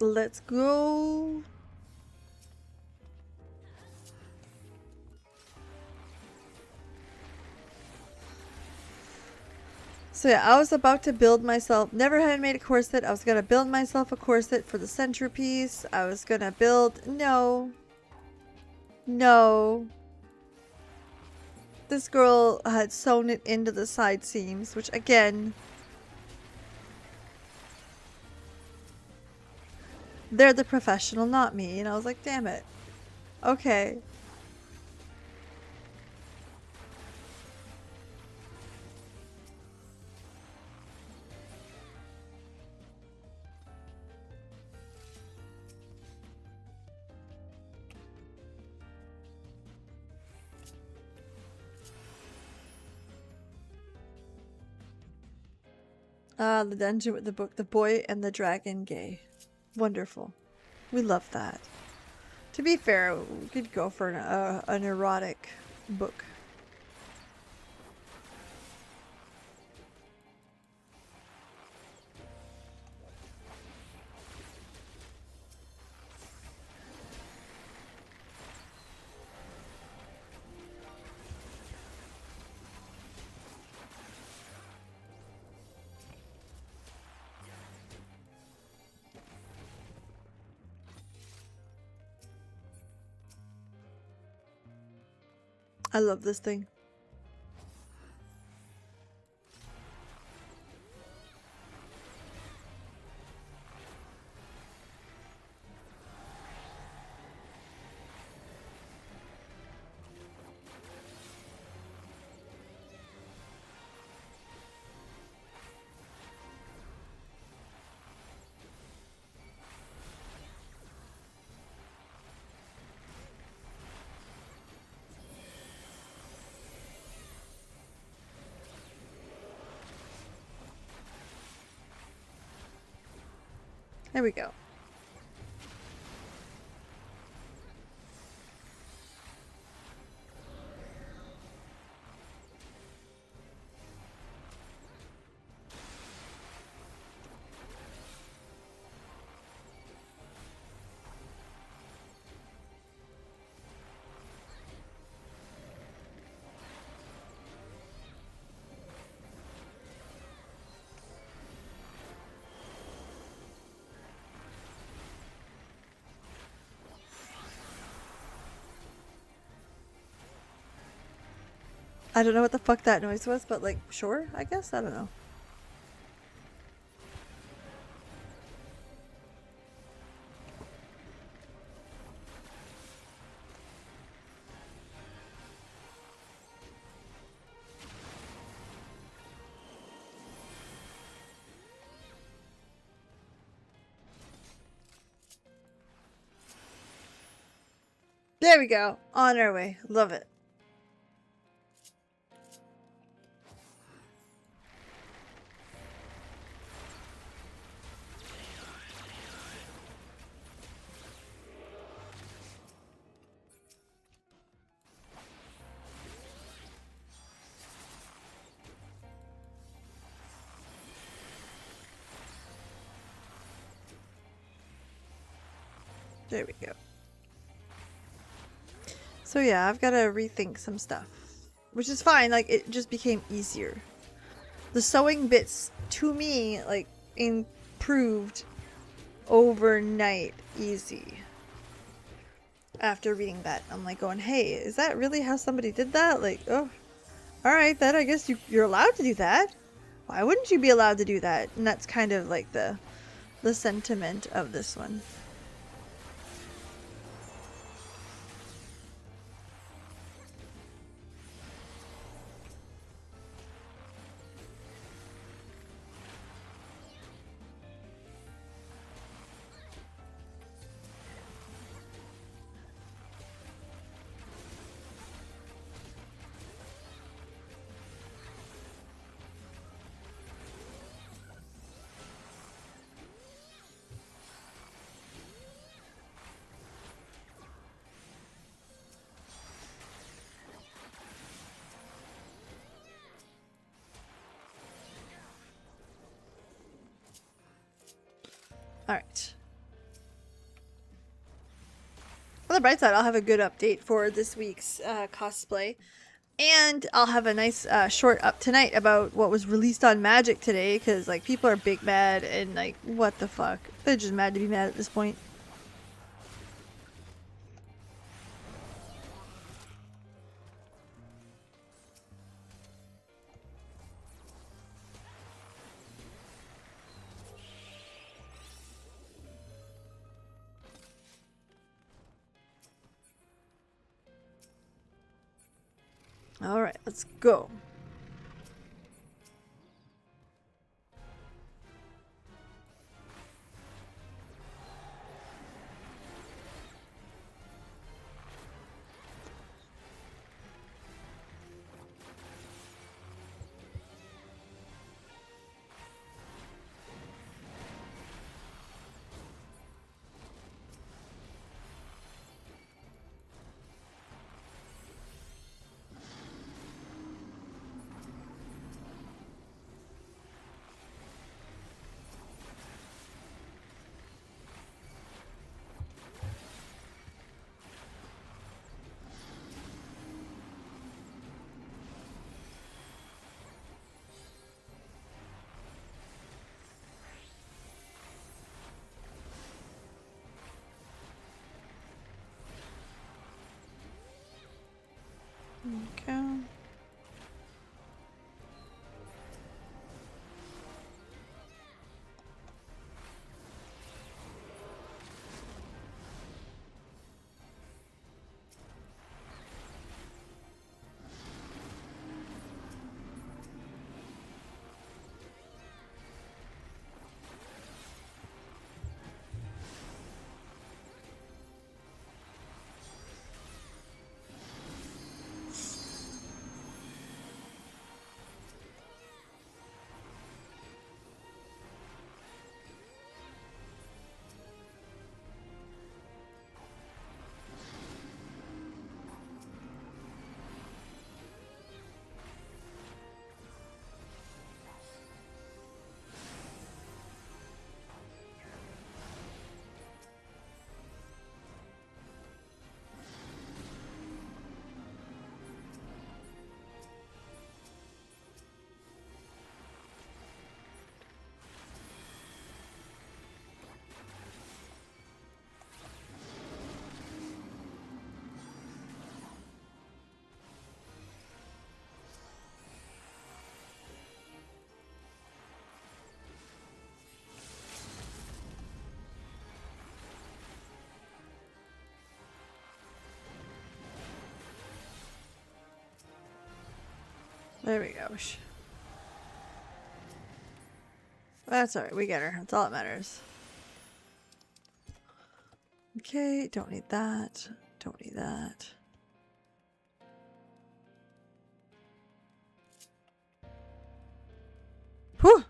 Let's go. So yeah, I was about to build myself, never had made a corset. I was going to build myself a corset for the centerpiece. I was going to build, no. This girl had sewn it into the side seams, which again, they're the professional, not me. And I was like, damn it. Okay. Ah, the dungeon with the book, The Boy and the Dragon Gay. Wonderful. We love that. To be fair, we could go for an erotic book. I love this thing. There we go. I don't know what the fuck that noise was, but like, sure, I guess? I don't know. There we go. On our way. Love it. There we go. So yeah, I've got to rethink some stuff, which is fine. Like, it just became easier. The sewing bits, to me, like, improved overnight easy. After reading that, I'm like going, hey, is that really how somebody did that? Like, oh, all right, then I guess you're allowed to do that. Why wouldn't you be allowed to do that? And that's kind of like the sentiment of this one. Alright. On the bright side, I'll have a good update for this week's cosplay. And I'll have a nice short up tonight about what was released on Magic today. Because, like, people are big mad and, like, what the fuck? They're just mad to be mad at this point. Alright, let's go. Okay. There we go. That's alright, we get her. That's all that matters. Okay, don't need that. Don't need that. Whew!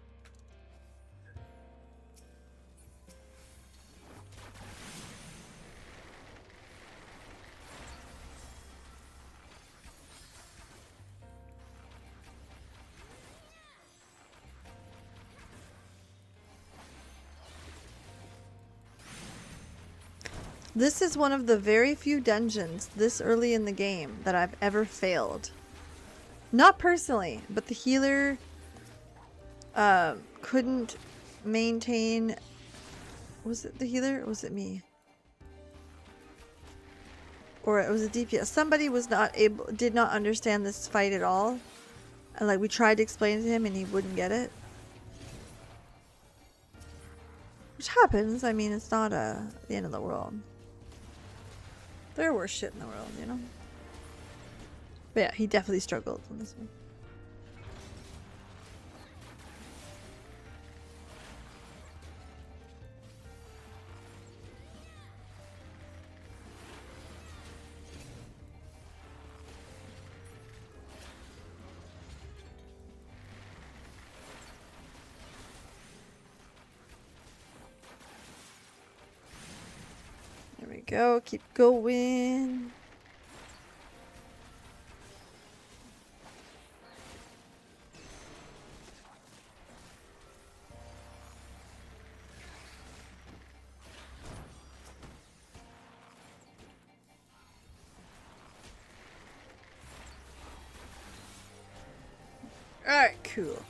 This is one of the very few dungeons this early in the game that I've ever failed. Not personally, but the healer couldn't maintain. Was it the healer or was it me? Or it was a DPS. Somebody was not able, did not understand this fight at all. And like we tried to explain to him and he wouldn't get it. Which happens. I mean, it's not the end of the world. There are worse shit in the world, you know? But yeah, he definitely struggled on this one. There we go. Keep going. Alright, cool.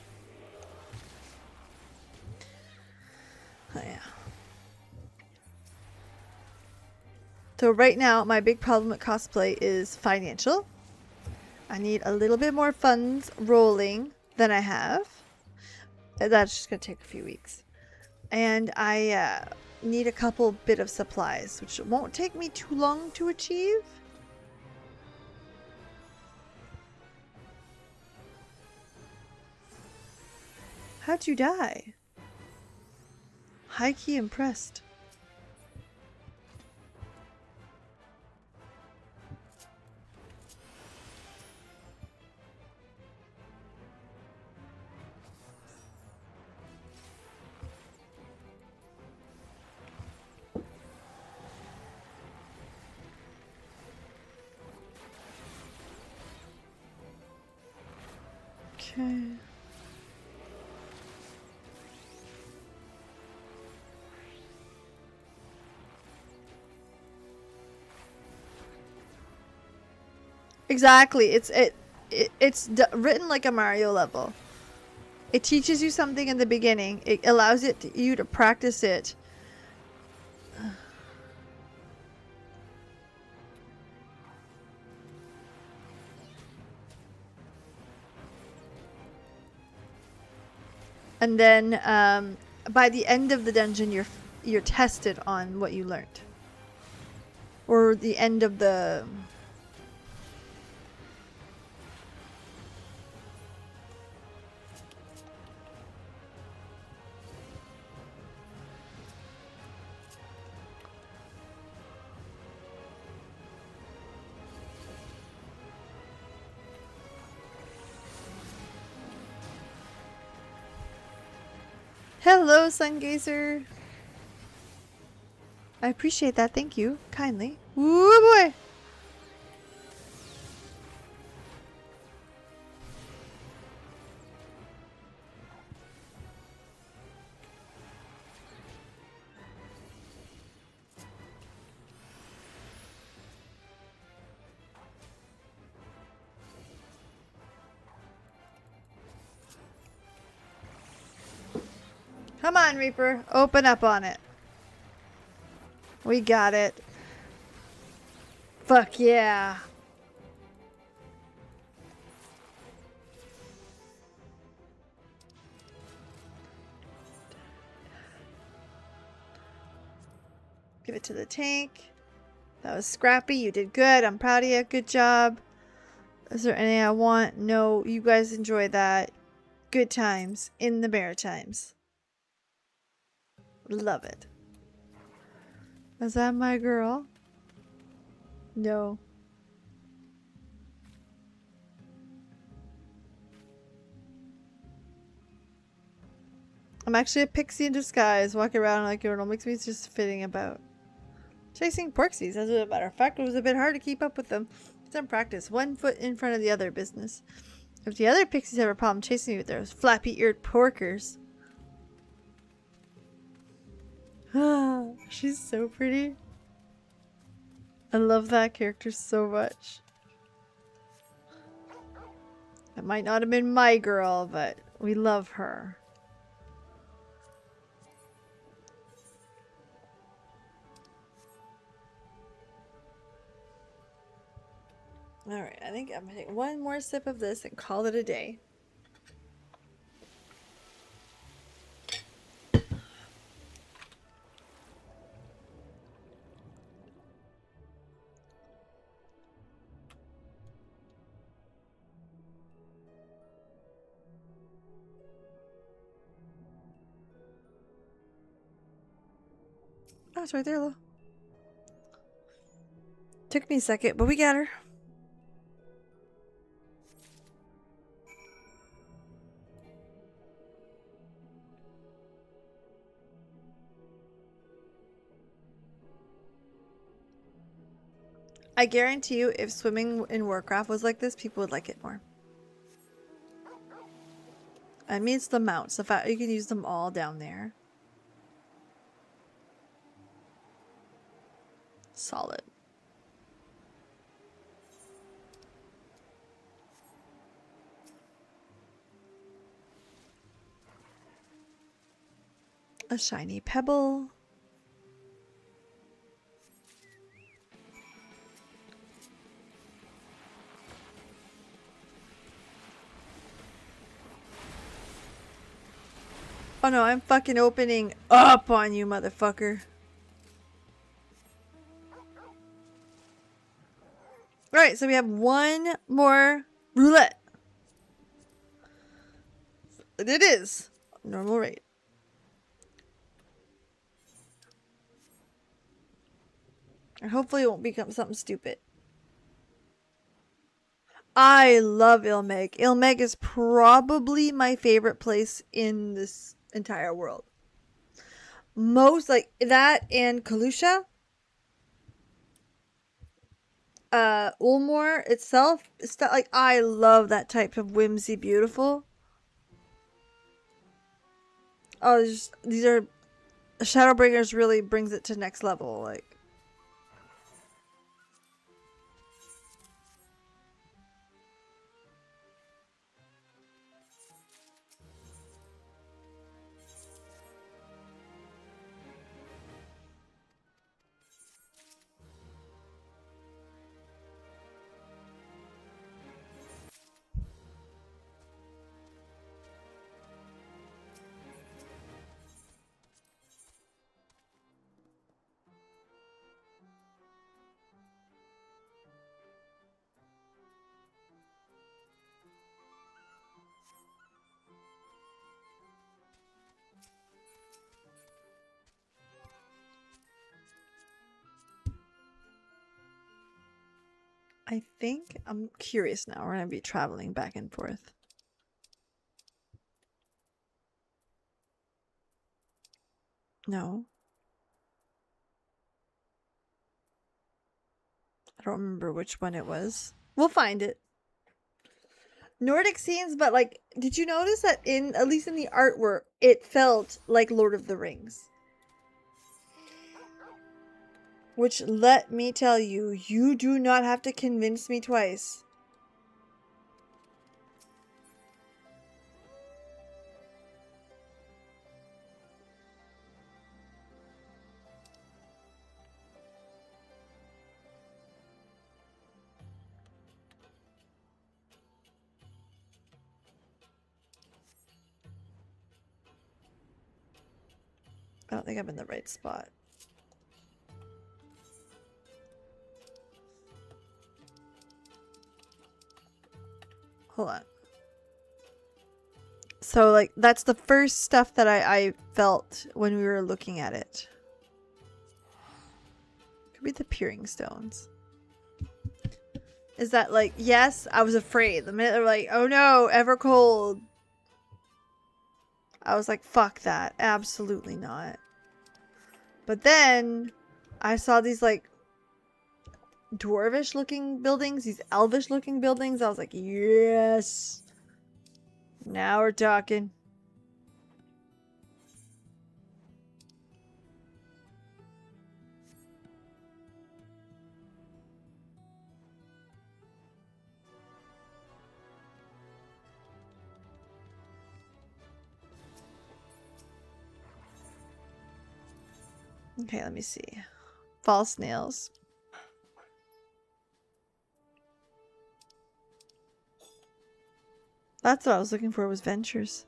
Oh, yeah. So right now, my big problem with cosplay is financial. I need a little bit more funds rolling than I have. That's just going to take a few weeks. And I need a couple bit of supplies, which won't take me too long to achieve. How'd you die? High-key impressed. Okay. Exactly. It's written like a Mario level. It teaches you something in the beginning. It allows you to practice it. And then by the end of the dungeon, you're tested on what you learned. Or the end of the... Hello, Sungazer. I appreciate that. Thank you. Kindly. Woo boy. Come on, Reaper. Open up on it. We got it. Fuck yeah. Give it to the tank. That was scrappy. You did good. I'm proud of you. Good job. Is there anything I want? No. You guys enjoy that. Good times in the Maritimes. Love it. Is that my girl? No. I'm actually a pixie in disguise, walking around like it makes me just fitting about. Chasing porksies, as a matter of fact, it was a bit hard to keep up with them. Some practice, one foot in front of the other business. If the other pixies have a problem chasing you with those flappy-eared porkers. Ah, she's so pretty. I love that character so much. It might not have been my girl, but we love her. Alright, I think I'm gonna take one more sip of this and call it a day. Oh, it's right there, though. Took me a second, but we got her. I guarantee you, if swimming in Warcraft was like this, people would like it more. I mean, it's the mounts. The fact you can use them all down there. Solid. A shiny pebble. Oh no, I'm fucking opening up on you, motherfucker. Alright, so we have one more roulette. It is normal rate. And hopefully it won't become something stupid. I love Ilmeg. Ilmeg is probably my favorite place in this entire world. Most, like, that and Kalusha. Ulmor itself, it's not, like, I love that type of whimsy beautiful. Oh, these are... Shadowbringers really brings it to next level, like... I think I'm curious now. We're gonna be traveling back and forth. No. I don't remember which one it was. We'll find it. Nordic scenes, but like, did you notice that in, at least in the artwork, it felt like Lord of the Rings? Which, let me tell you, you do not have to convince me twice. I don't think I'm in the right spot. Hold on. So, like, that's the first stuff that I felt when we were looking at it. Could be the Peering Stones. Is that, like, yes, I was afraid. The minute they were like, oh no, Evercold. I was like, fuck that. Absolutely not. But then I saw these, like, dwarvish looking buildings, these elvish looking buildings. I was like, yes. Now we're talking. Okay, let me see. False nails. That's what I was looking for, was ventures.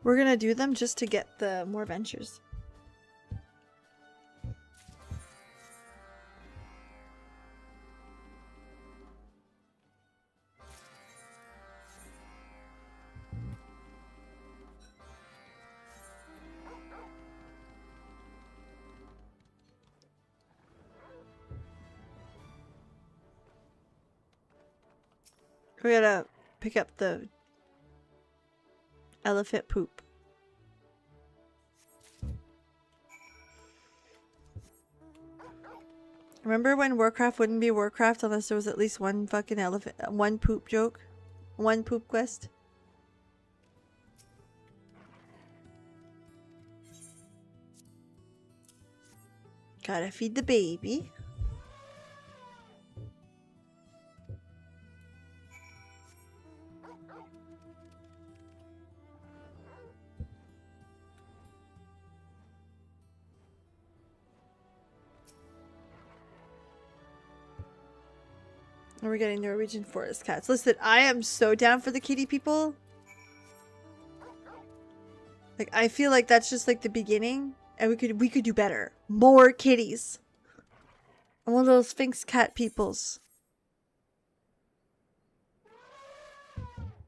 We're gonna do them just to get the more ventures. We gotta pick up the elephant poop. Remember when Warcraft wouldn't be Warcraft unless there was at least one fucking elephant, one poop joke? One poop quest? Gotta feed the baby. And we're getting Norwegian forest cats. Listen, I am so down for the kitty people. Like, I feel like that's just like the beginning, and we could do better. More kitties. I want those Sphinx cat peoples.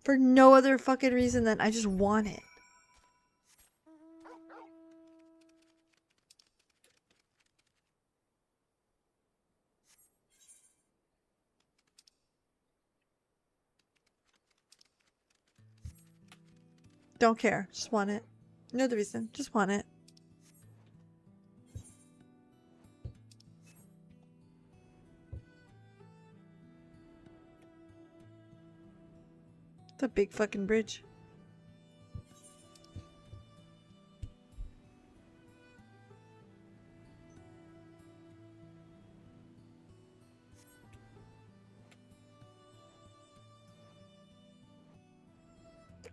For no other fucking reason than I just want it. Don't care. Just want it. No other reason. Just want it. It's a big fucking bridge.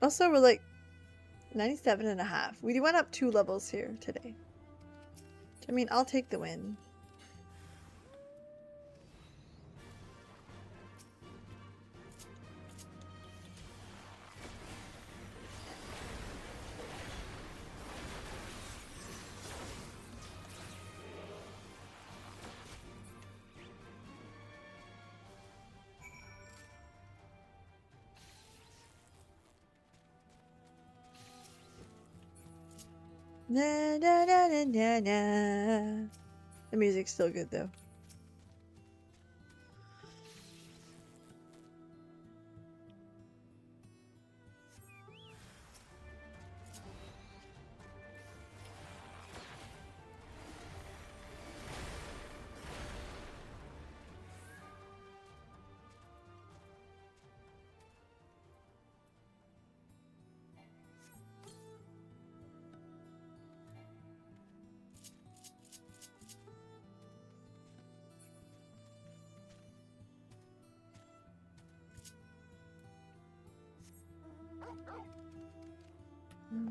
Also, we're like 97.5. We went up 2 levels here today. I mean, I'll take the win. Na na na na na na. The music's still good though.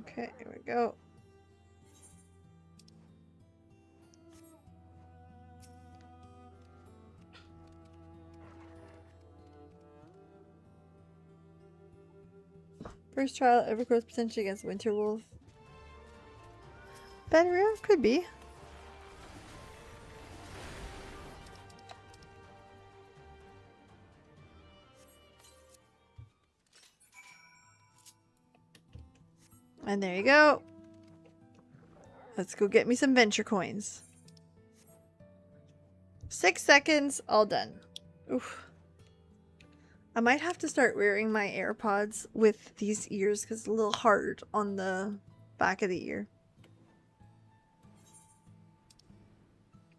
Okay, here we go. First trial ever grows potentially against Winter Wolf. Better, could be. And there you go. Let's go get me some venture coins. 6 seconds, all done. Oof. I might have to start wearing my AirPods with these ears because it's a little hard on the back of the ear.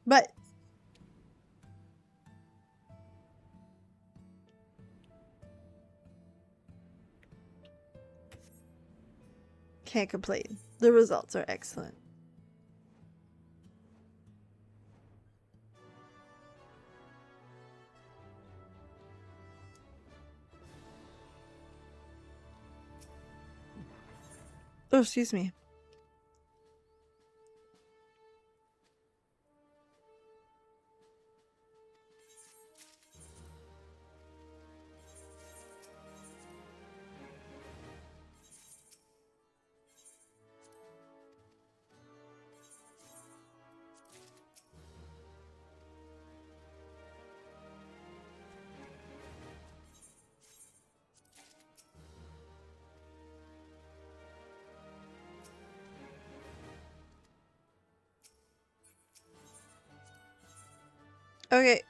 But can't complain. The results are excellent. Oh, excuse me. Okay.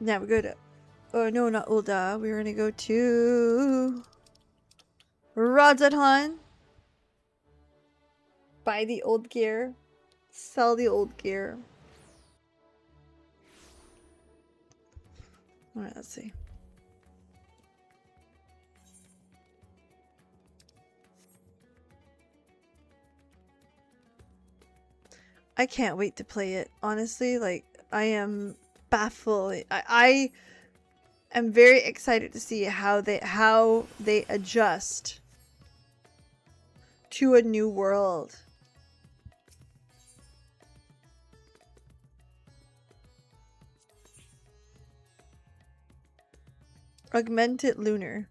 Now we go to... Oh, no, not Ulda. We're gonna go to... Radzaton. Buy the old gear. Sell the old gear. Alright, let's see. I can't wait to play it. Honestly, like, I am baffled. I am very excited to see how they adjust to a new world. Augmented Lunar.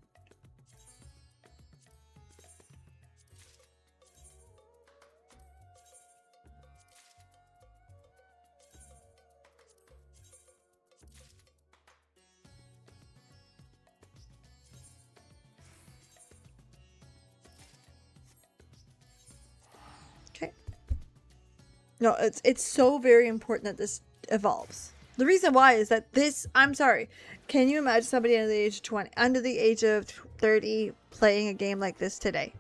Okay. No, it's so very important that this evolves. The reason why is that this, I'm sorry, can you imagine somebody under the age of 20, under the age of 30 playing a game like this today?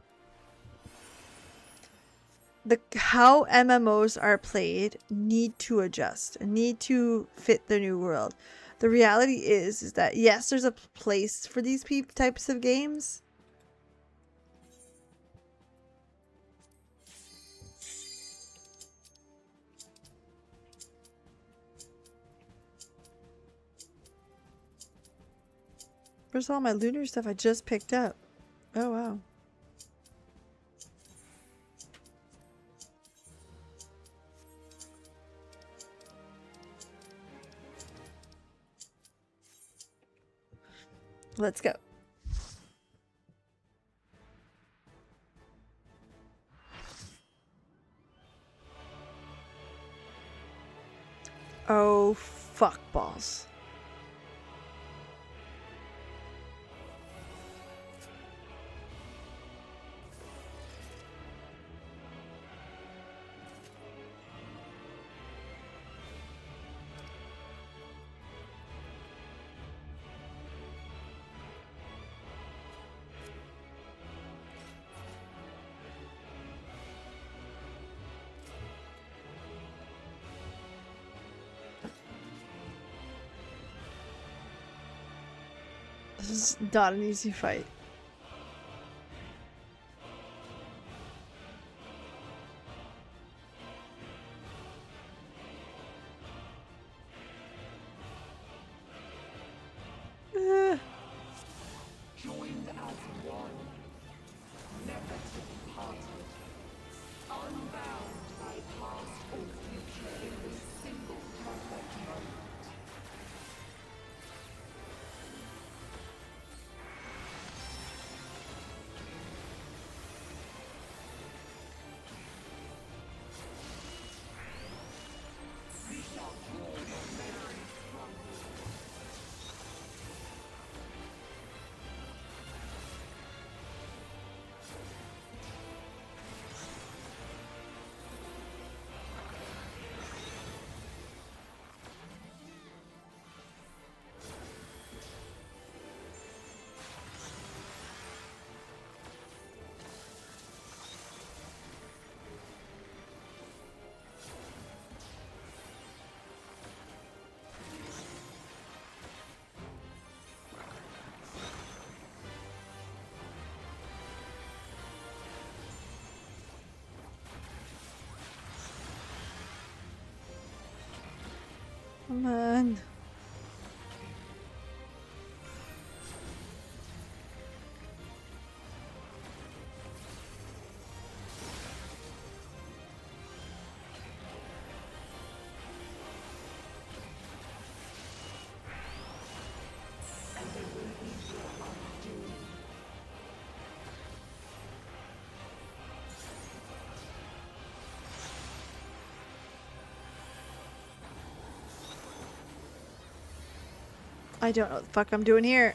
How MMOs are played need to adjust, need to fit the new world. The reality is that yes, there's a place for these types of games. Where's all my lunar stuff I just picked up? Oh, wow. Let's go. Oh, fuck balls. This is not an easy fight. Come on. I don't know what the fuck I'm doing here.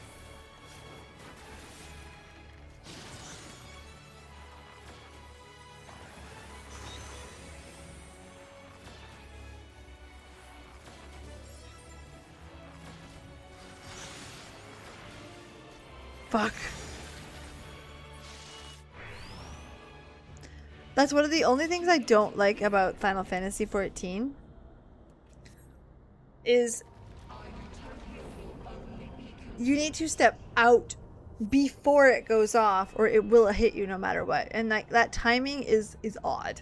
Fuck. That's one of the only things I don't like about Final Fantasy XIV is you need to step out before it goes off or it will hit you no matter what. And like that timing is odd.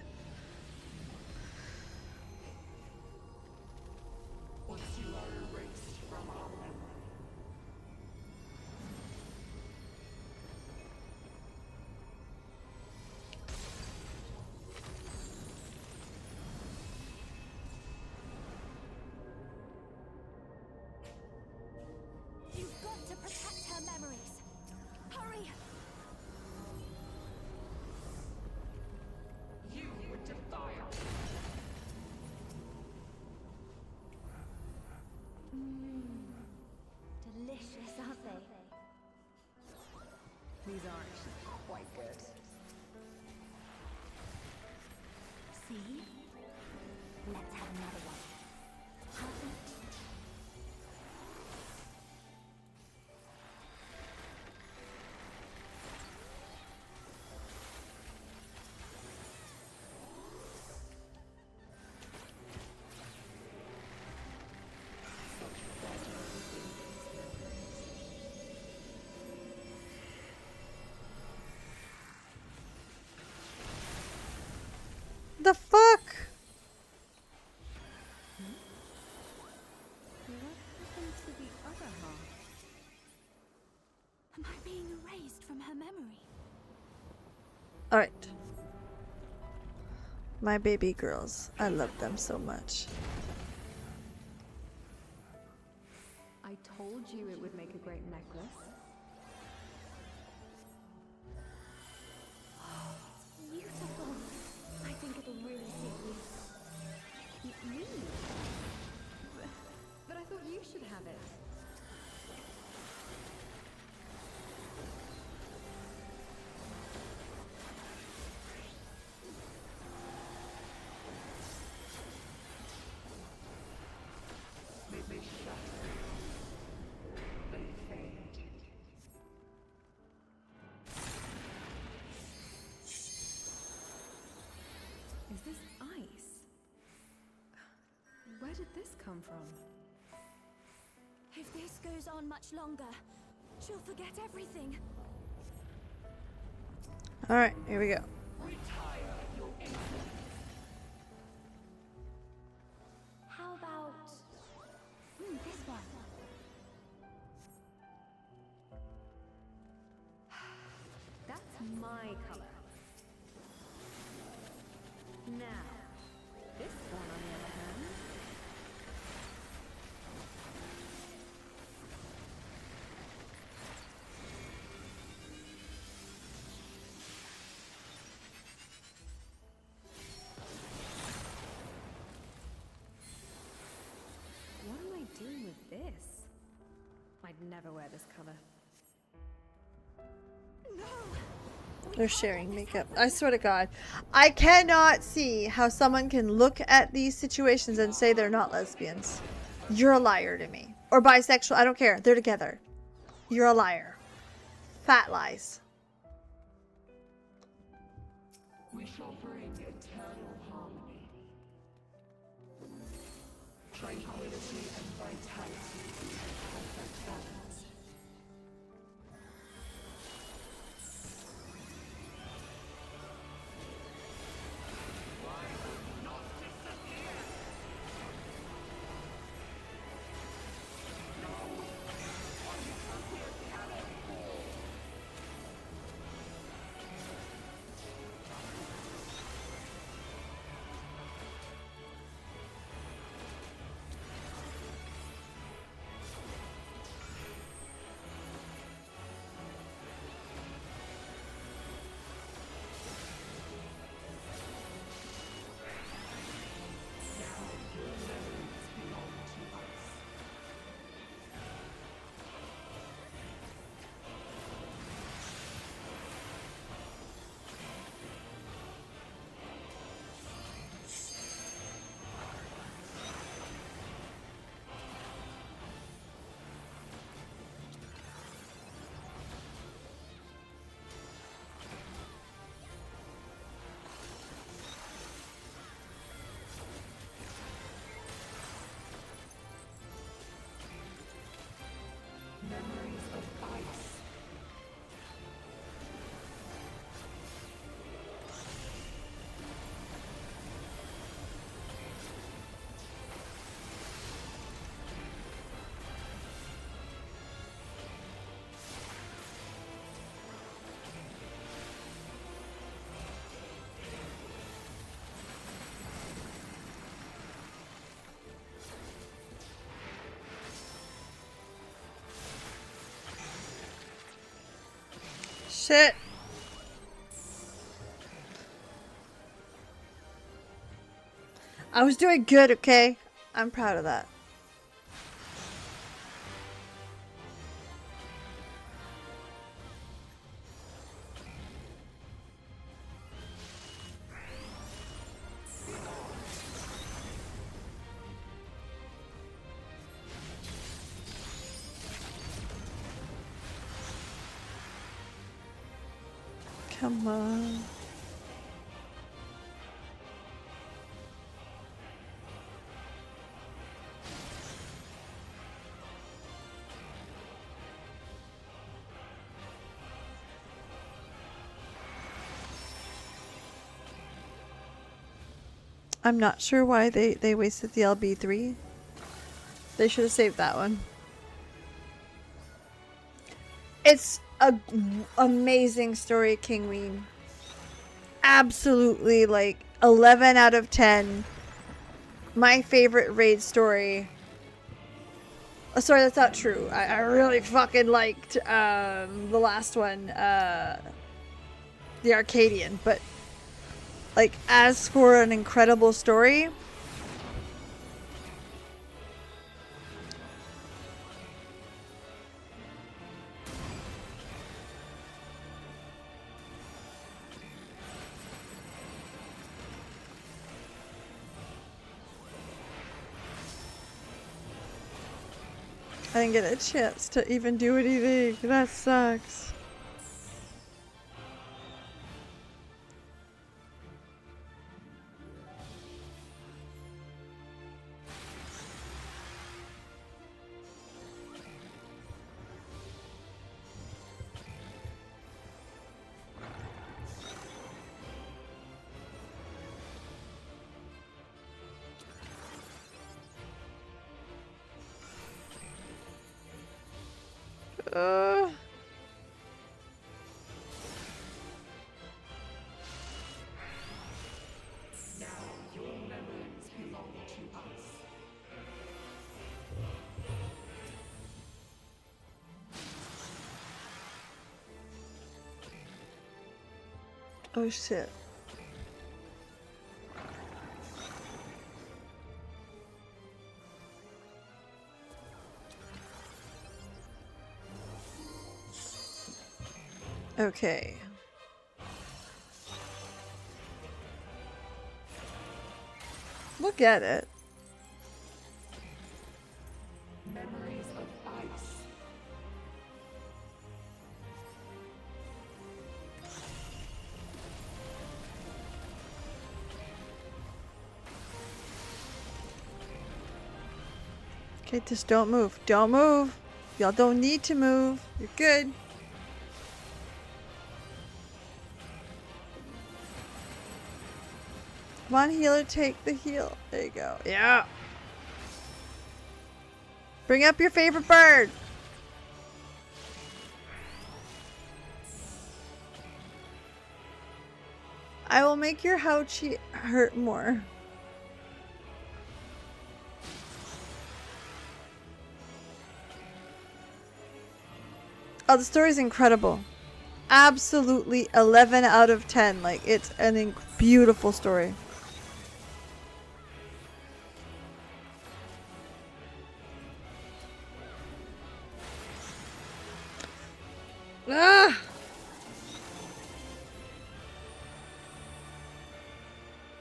These are actually quite good. See? Let's have another one. The fuck? What happened to the other half? Am I being erased from her memory? Alright. My baby girls. I love them so much. I told you it would make a great necklace. Beautiful. I think it'll really suit you. Me? But I thought you should have it. Is this ice? Where did this come from? If this goes on much longer, she'll forget everything. Alright, here we go. How about this one? That's my color. Now, this one on the other hand. What am I doing with this? I'd never wear this color. They're sharing makeup. I swear to God. I cannot see how someone can look at these situations and say they're not lesbians. You're a liar to me. Or bisexual. I don't care. They're together. You're a liar. Fat lies. We shall bring eternal harmony, tranquility and vitality, perfect balance. Shit. I was doing good, okay? I'm proud of that. Come on. I'm not sure why they wasted the LB3. They should have saved that one. It's a amazing story, Kingween. Absolutely, like 11 out of 10. My favorite raid story. Oh, sorry, that's not true. I really fucking liked the last one, the Arcadian, but like as for an incredible story, I didn't get a chance to even do anything. That sucks. Uh. Now your memories belong to us. Oh shit. Okay. Look at it. Memories of ice. Okay, just don't move. Don't move. Y'all don't need to move. You're good. Come on, healer, take the heal. There you go. Yeah. Bring up your favorite bird. I will make your Houchi hurt more. Oh, the story's incredible. Absolutely 11 out of 10. Like, it's a beautiful story. Ah!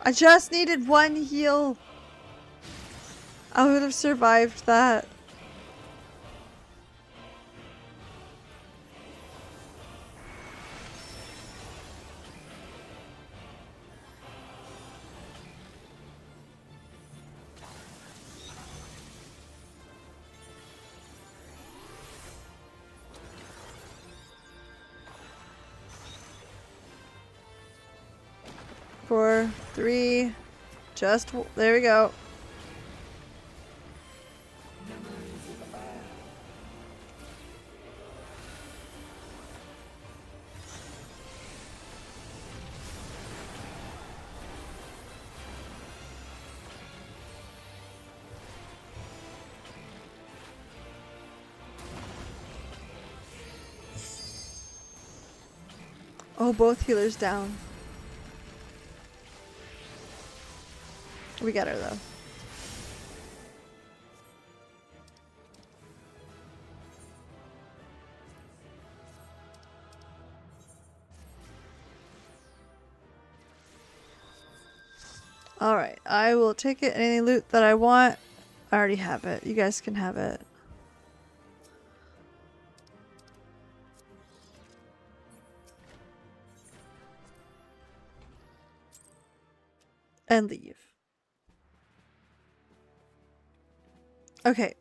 I just needed one heal. I would have survived that. Four, three, just there we go. Oh, both healers down. We got her though. Alright, I will take it. Any loot that I want, I already have it. You guys can have it. And leave. Okay.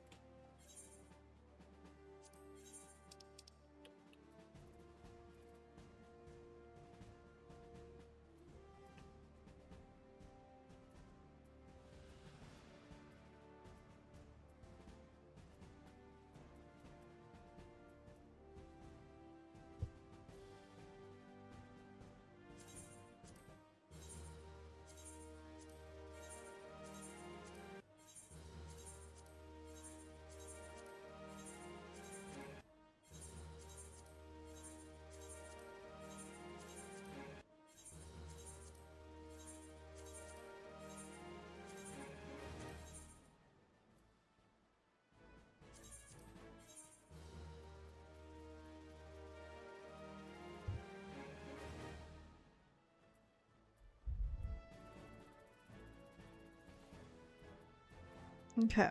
Okay.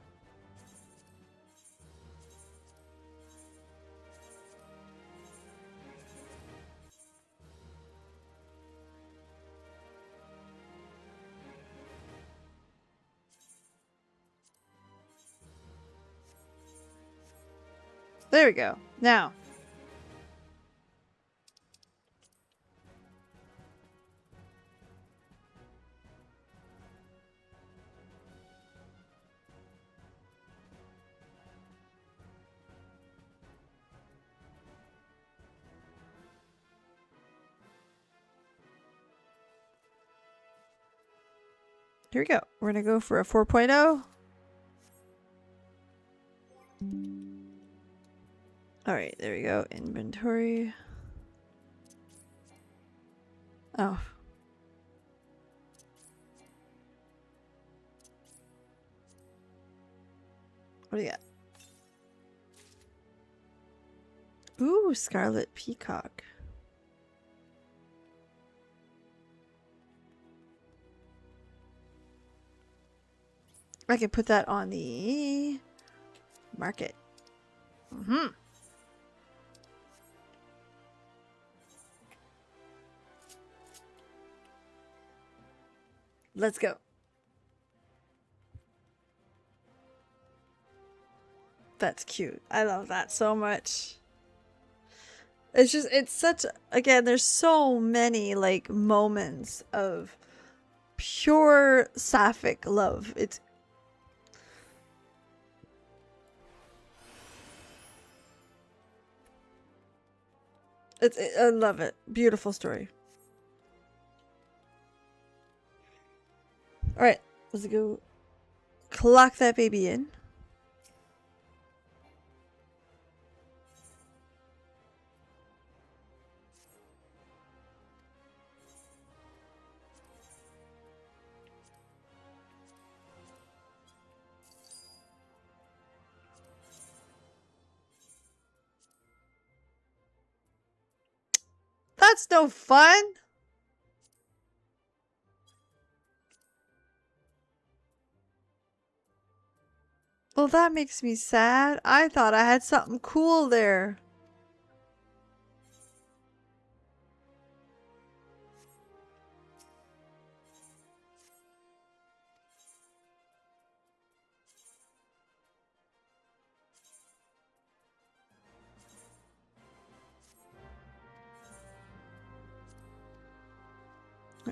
There we go. Now. Here we go. We're going to go for a 4.0. Alright, there we go. Inventory. Oh. What do you got? Ooh, Scarlet Peacock. I can put that on the market. Mm-hmm. Let's go. That's cute. I love that so much. It's just, it's such, again, there's so many like moments of pure sapphic love. I love it. Beautiful story. Alright, let's go clock that baby in. That's no fun! Well, that makes me sad. I thought I had something cool there.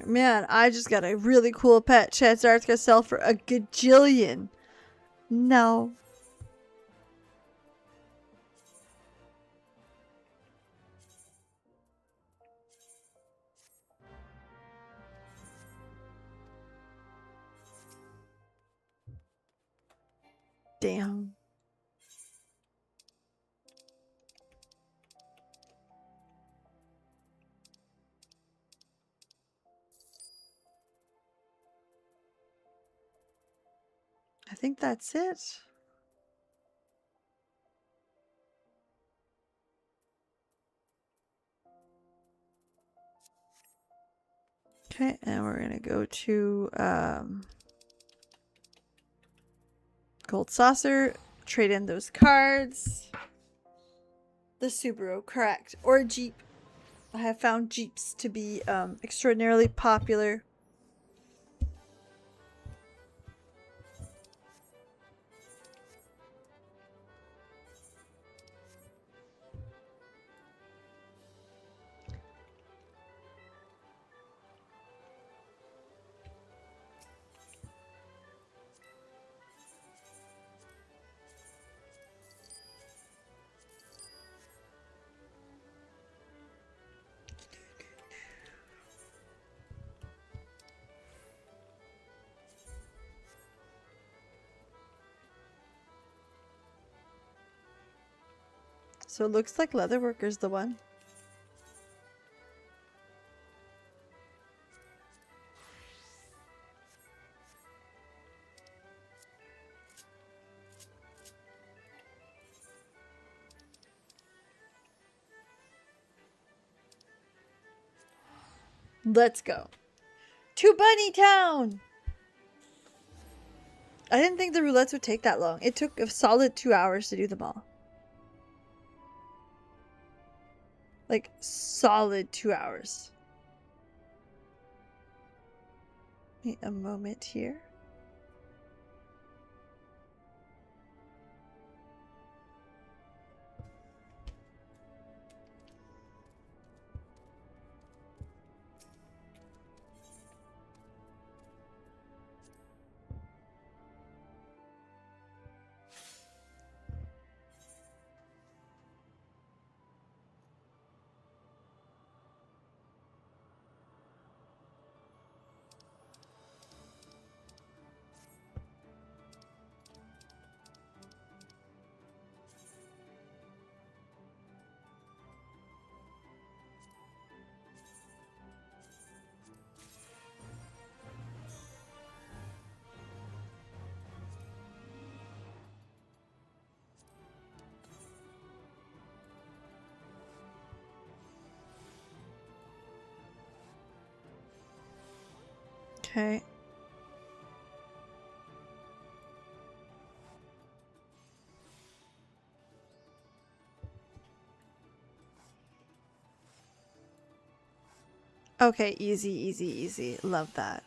Man, I just got a really cool pet. Chances are it's gonna sell for a gajillion. No. Damn. think that's it. Okay, and we're gonna go to Gold Saucer, trade in those cards. The Subaru, correct. Or a Jeep. I have found Jeeps to be extraordinarily popular. So it looks like Leatherworker's the one. Let's go. To Bunny Town! I didn't think the roulettes would take that long. It took a solid 2 hours to do them all. Like, solid 2 hours. Wait a moment here. Okay. Okay, easy, easy, easy. Love that.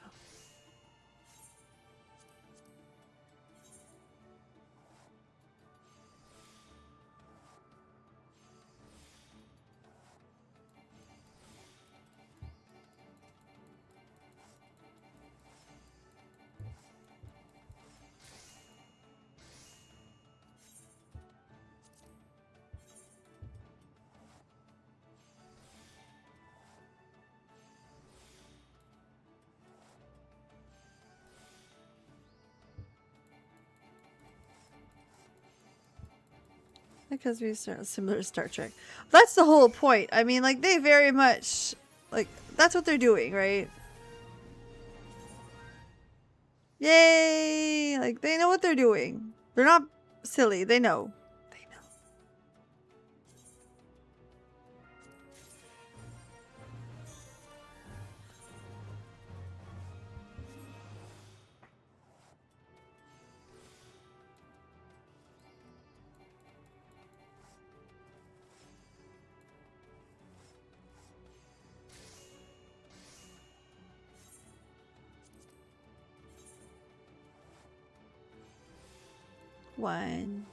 Because we start similar to Star Trek. That's the whole point. I mean, like, they very much, like, that's what they're doing, right? Yay! Like, they know what they're doing. They're not silly. They know. They know. One.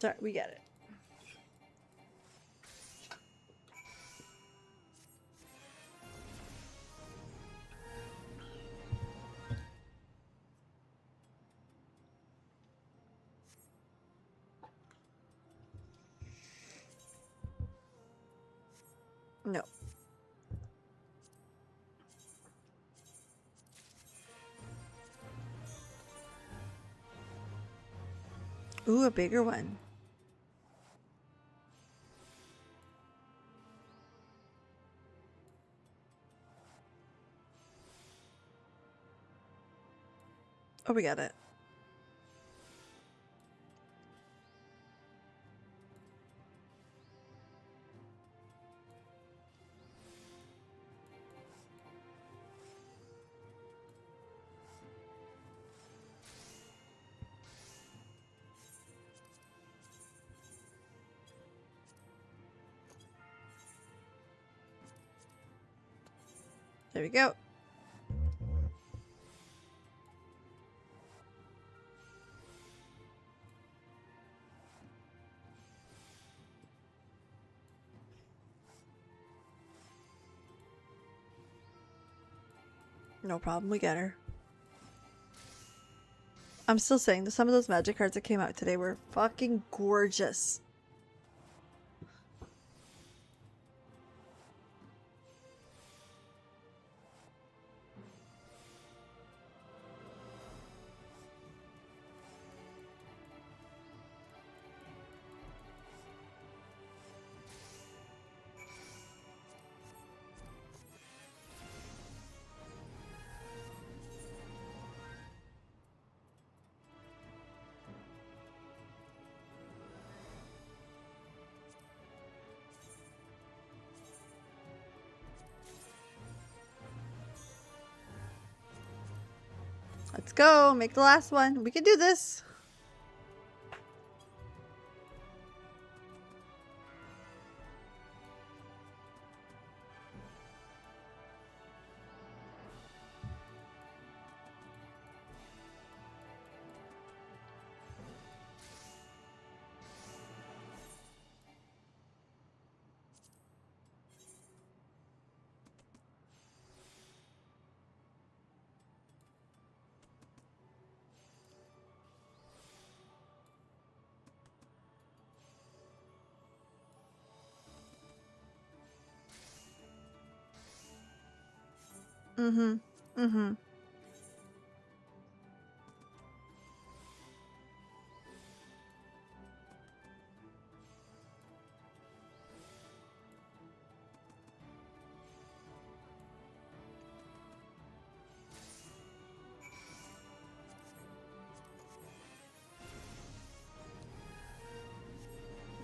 Sorry, we get it. No. Ooh, a bigger one. Oh, we got it. There we go. No problem, we get her. I'm still saying that some of those magic cards that came out today were fucking gorgeous. Let's go, make the last one. We can do this. Mm-hmm. Mm-hmm.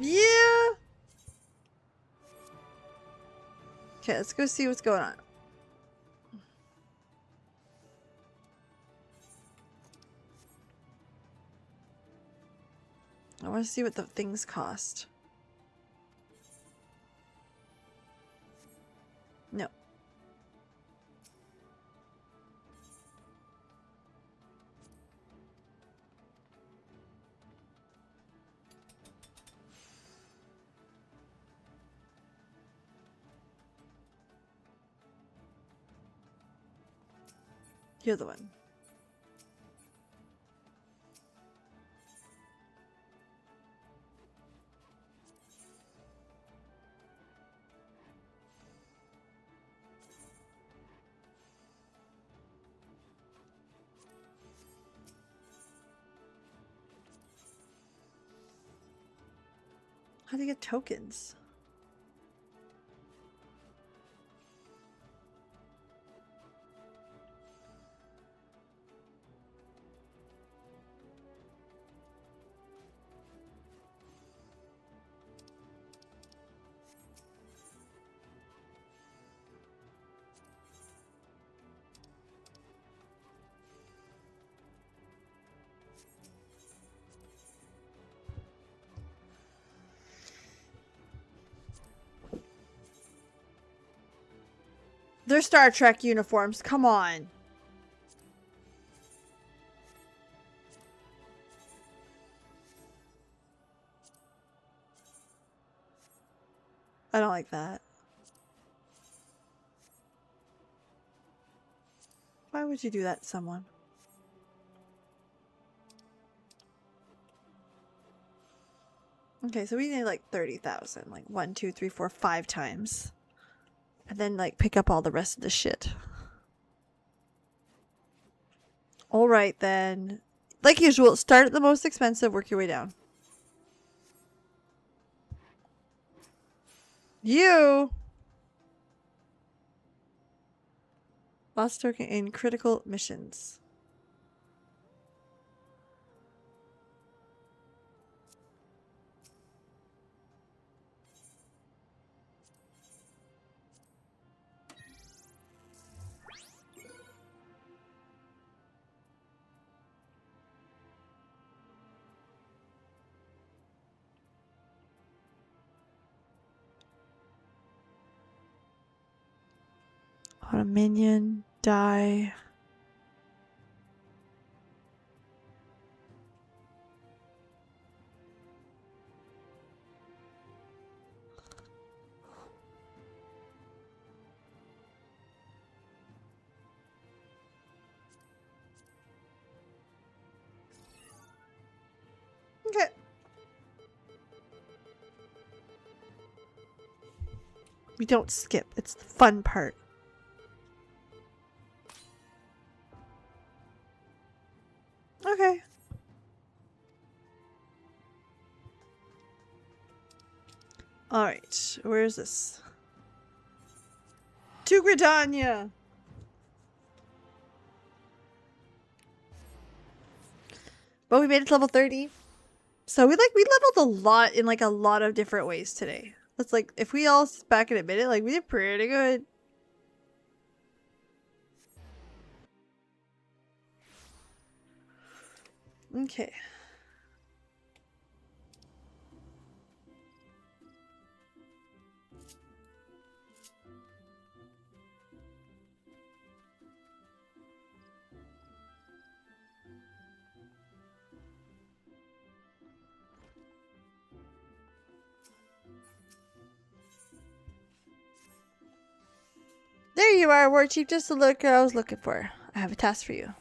Yeah. Okay, let's go see what's going on. I want to see what the things cost. No. You're the one. How do you get tokens? They're Star Trek uniforms. Come on. I don't like that. Why would you do that to someone? Okay, so we need like 30,000. Like 1, 2, 3, 4, 5 times. And then like pick up all the rest of the shit. Alright then. Like usual, start at the most expensive, work your way down. You! Lost token in critical missions. On a minion, die. Okay. We don't skip. It's the fun part. Okay. Alright. Where is this? To Gridania! But we made it to level 30. So we leveled a lot in like a lot of different ways today. It's like if we all sit back and admit it, like we did pretty good. Okay. There you are, War Chief, just the look I was looking for. I have a task for you.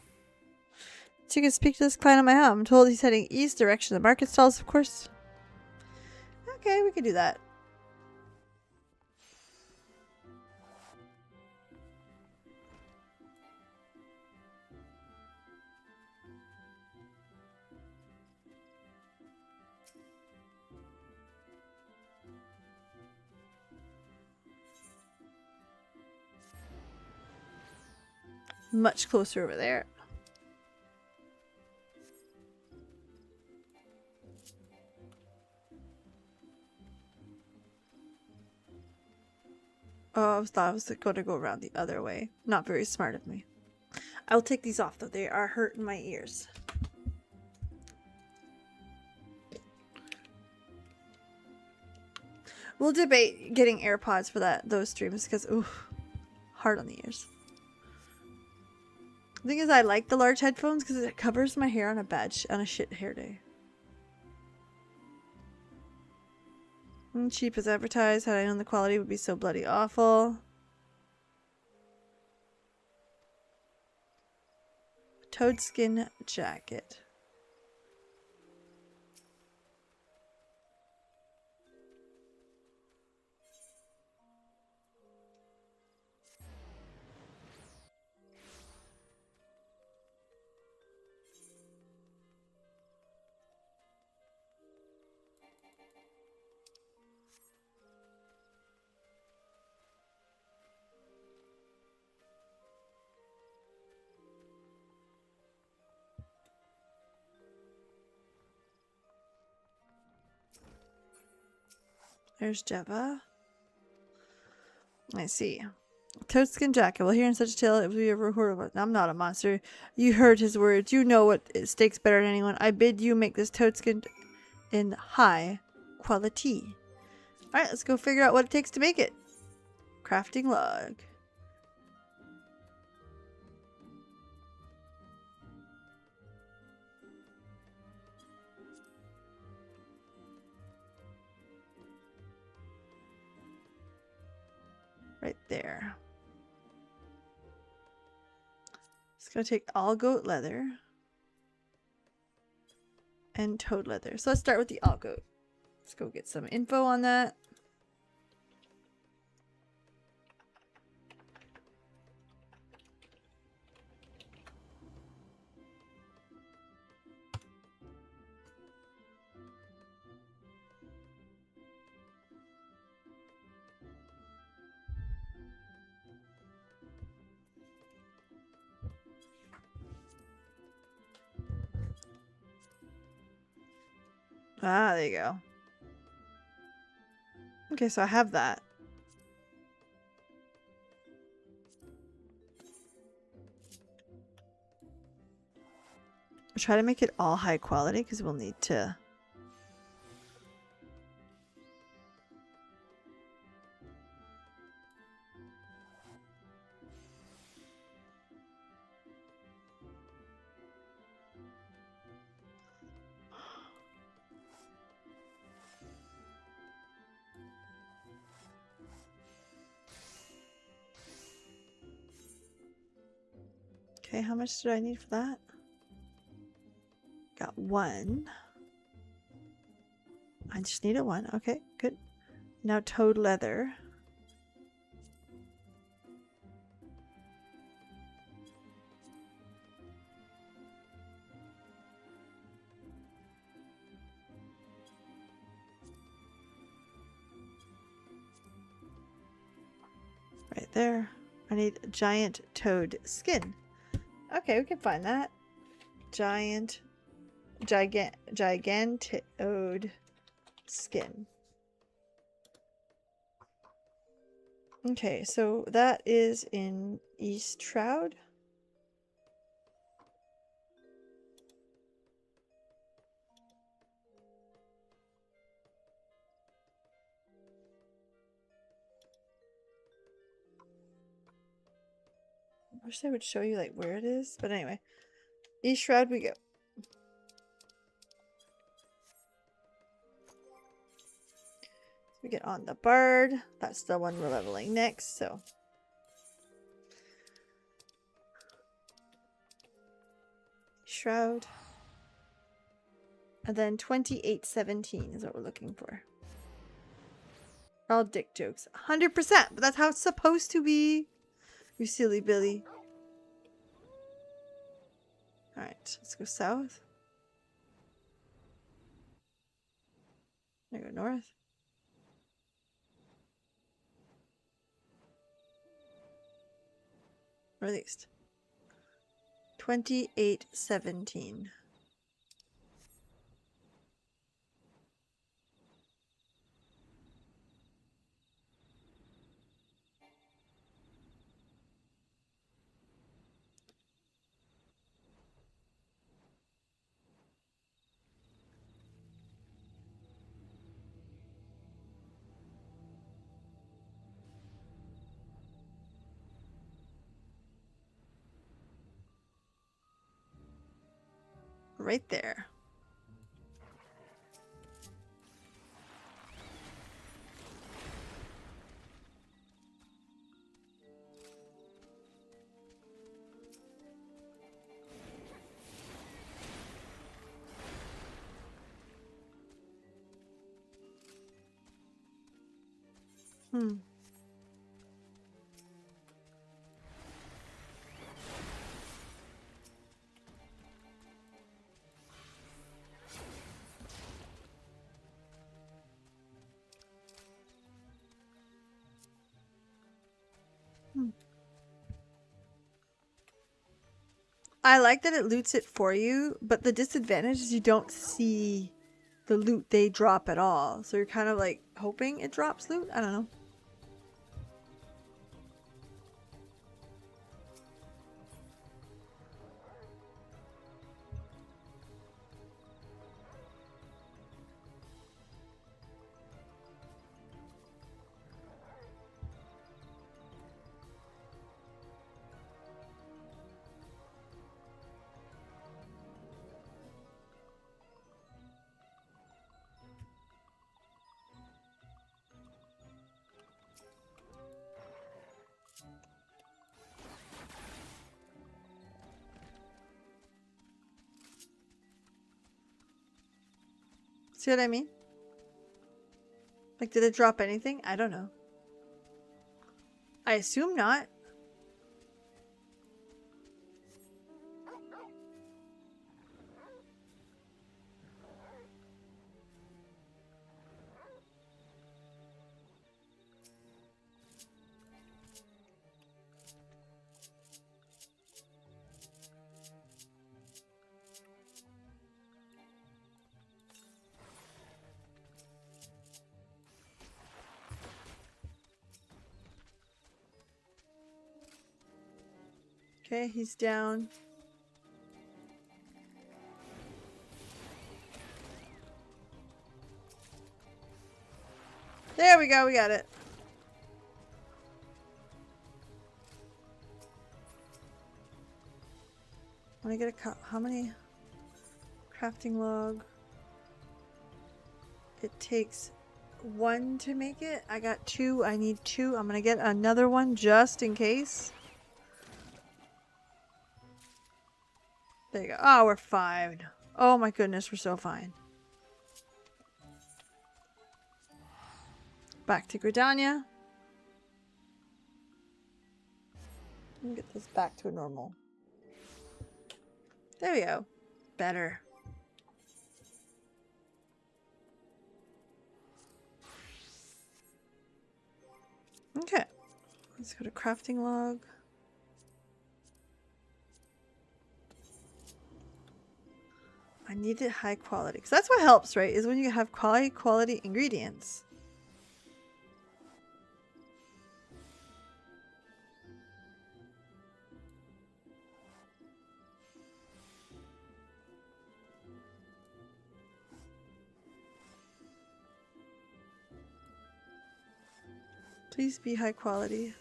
So you can speak to this client on my home. I'm told he's heading east direction of the market stalls, of course. Okay, we can do that. Much closer over there. Oh, I thought I was going to go around the other way. Not very smart of me. I will take these off though. They are hurting my ears. We'll debate getting AirPods for those streams because oof, hard on the ears. The thing is, I like the large headphones because it covers my hair on a shit hair day. Cheap as advertised. Had I known the quality would be so bloody awful. Toadskin jacket. There's Jeva. I see. Toadskin jacket. Well, hearing such a tale, it would be a horrible. I'm not a monster. You heard his words. You know what stakes better than anyone. I bid you make this toadskin in high quality. Alright, let's go figure out what it takes to make it. Crafting log. Right there. It's gonna take all goat leather and toad leather. So let's start with the all goat. Let's go get some info on that. Ah, there you go. Okay, so I have that. I'll try to make it all high quality because we'll need to. Okay, how much did I need for that? Got one. I just needed one. Okay, good. Now toad leather. Right there. I need giant toad skin. Okay, we can find that. Gigantode skin. Okay, so that is in East Shroud. I wish I would show you like where it is, but anyway. East Shroud we go. We get on the Bard. That's the one we're leveling next, so. Shroud. And then 2817 is what we're looking for. All dick jokes. 100%, but that's how it's supposed to be. You silly Billy. Alright, let's go south. I go north. Or east. 2817. Right there. Hmm. I like that it loots it for you, but the disadvantage is you don't see the loot they drop at all. So you're kind of like hoping it drops loot? I don't know. See what I mean? Like, did it drop anything? I don't know. I assume not. Okay, he's down. There we go, we got it. When I get a how many crafting log? It takes 1 to make it. I got 2. I need 2. I'm gonna get another one just in case. There you go. Oh, we're fine. Oh my goodness, we're so fine. Back to Gridania. Let me get this back to a normal. There we go. Better. Okay. Let's go to crafting log. I need it high quality. Because that's what helps, right? Is when you have quality ingredients. Please be high quality.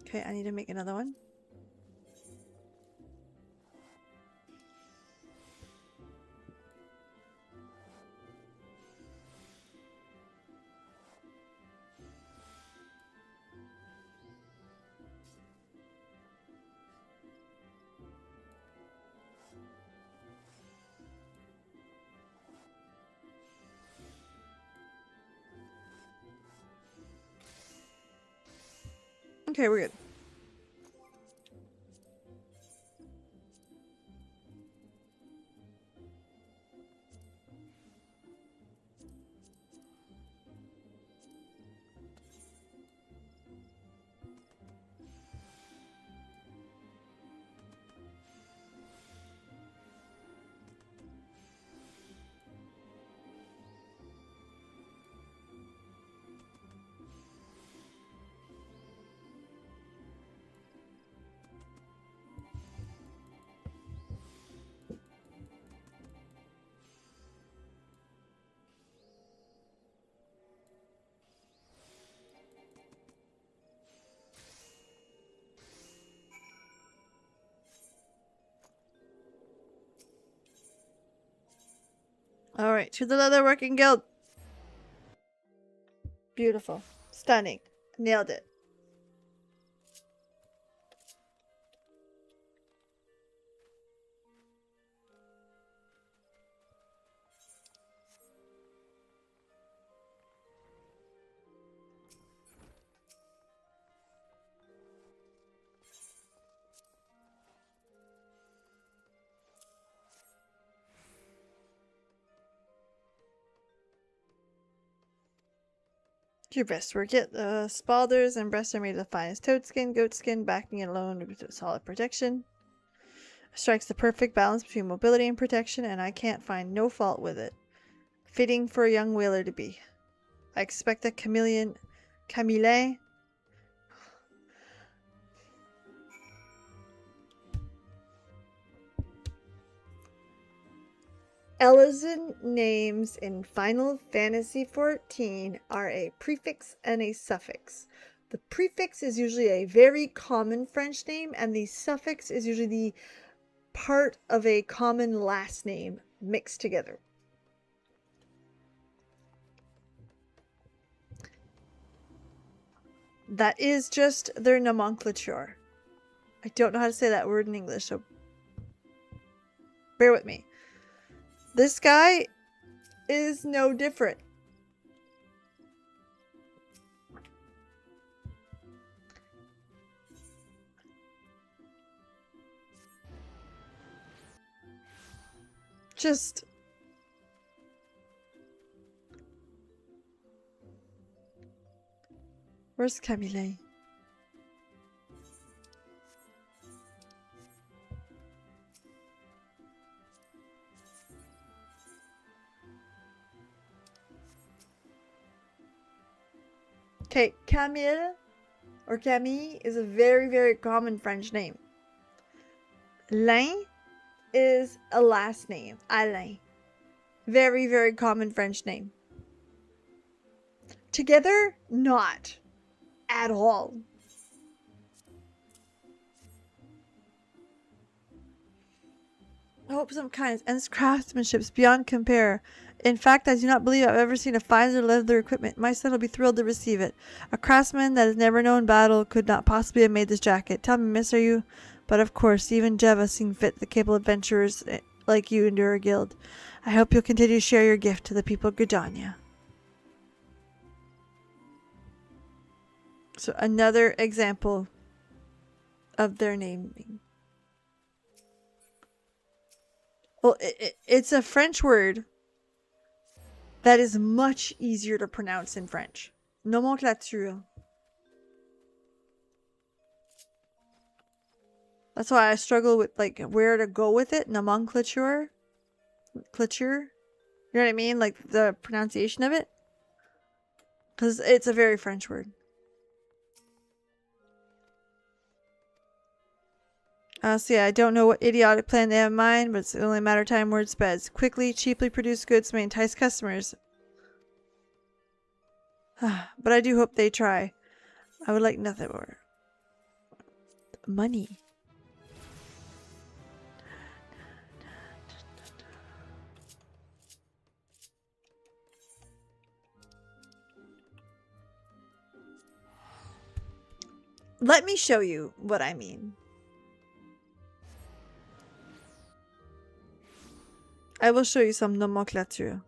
Okay, I need to make another one. Okay, we're good. Alright, to the Leatherworking Guild. Beautiful. Stunning. Nailed it. Your best work yet. The spalders and breasts are made of the finest toad skin, goat skin, backing it alone with solid protection. Strikes the perfect balance between mobility and protection, and I can't find no fault with it. Fitting for a young whaler to be. I expect a Camille Elezen names in Final Fantasy XIV are a prefix and a suffix. The prefix is usually a very common French name, and the suffix is usually the part of a common last name mixed together. That is just their nomenclature. I don't know how to say that word in English, so bear with me. This guy is no different. Just... Where's Camille? Okay, Camille, or Camille is a very, very common French name. Lin is a last name. Alain. Very, very common French name. Together, not at all. I hope some kindness and craftsmanship's beyond compare. In fact, I do not believe I've ever seen a finer leather equipment. My son will be thrilled to receive it. A craftsman that has never known battle could not possibly have made this jacket. Tell me, miss, are you? But of course, even Jeva seemed fit the capable adventurers like you into her guild. I hope you'll continue to share your gift to the people of Gridania. So another example of their naming. Well, it's a French word that is much easier to pronounce in French. Nomenclature. That's why I struggle with like where to go with it. Nomenclature. You know what I mean? Like the pronunciation of it. Because it's a very French word. Honestly, I don't know what idiotic plan they have in mind, but it's only a matter of time word spreads. Quickly, cheaply produced goods may entice customers. But I do hope they try. I would like nothing more. Money. Let me show you what I mean. I will show you some nomenclature.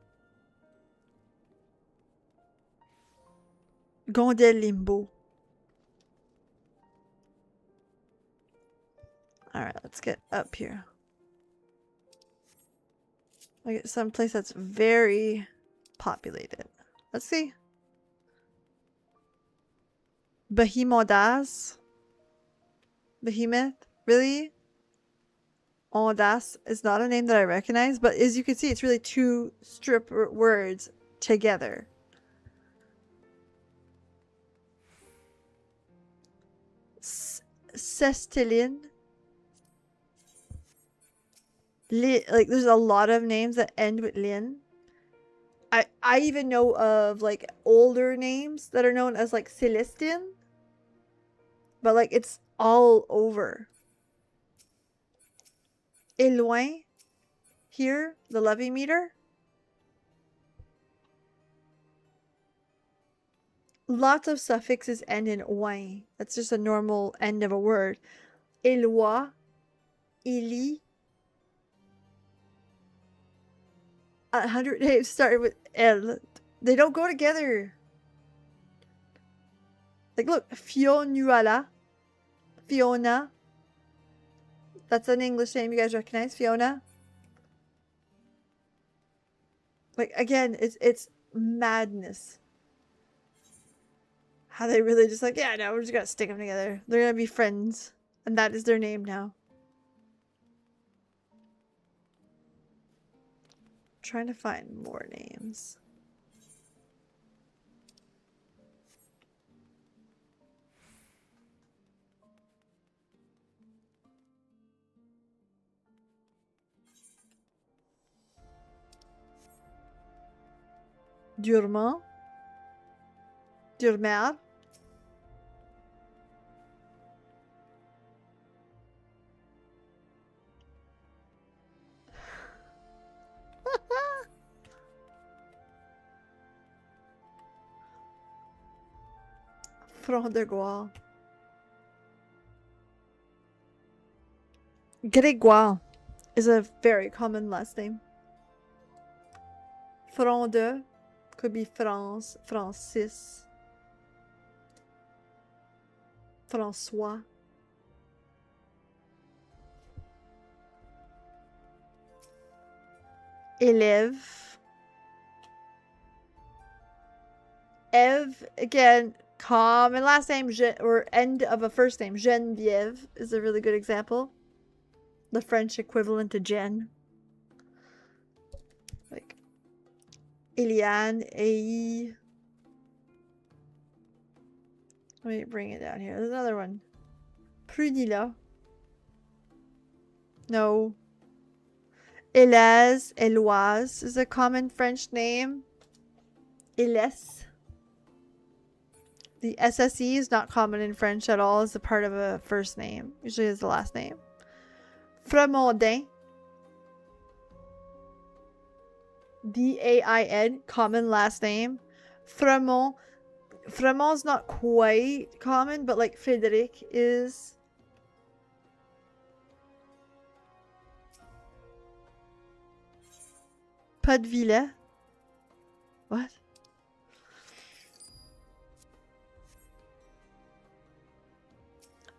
Gondel limbo. Alright, let's get up here. I get some place that's very populated. Let's see. Behemoths. Behemoth? Really? Audace is not a name that I recognize, but as you can see, it's really two strip words together. Cestilin. Like, there's a lot of names that end with lin. I even know of like older names that are known as like Celestin, but like it's all over. Éloin, here, the levy meter. Lots of suffixes end in oin. That's just a normal end of a word. Éloi, Ili. 100 names started with L. They don't go together. Like, look, Fionuala, Fiona. That's an English name you guys recognize, Fiona. Like, again, it's madness. How they really just like, yeah, no, we're just gonna stick them together. They're gonna be friends. And that is their name now. I'm trying to find more names. Durement. Durmer. Front de Gaulle. Grégoire is a very common last name. Front de could be France, Francis, François. Élève. Eve, again, common last name, or end of a first name. Geneviève is a really good example. The French equivalent to Jen. Like Eliane, Ei. Let me bring it down here. There's another one. Prunilla. No. Élise, Eloise is a common French name. Élise. The SSE is not common in French at all as a part of a first name. Usually is the last name. Framondin. Dain, common last name. Fremont. Fremont's not quite common, but like Frédéric is. Padville. What?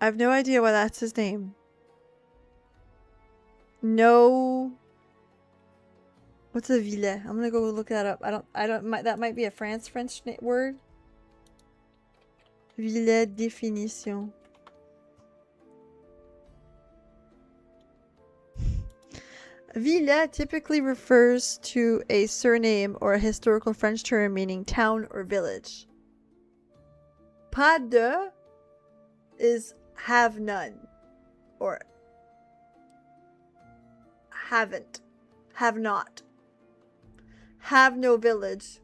I have no idea why that's his name. No. What's a ville? I'm gonna go look that up. That might be a French word. Ville définition. Ville typically refers to a surname or a historical French term meaning town or village. Pas de is have none or haven't, have not, have no village.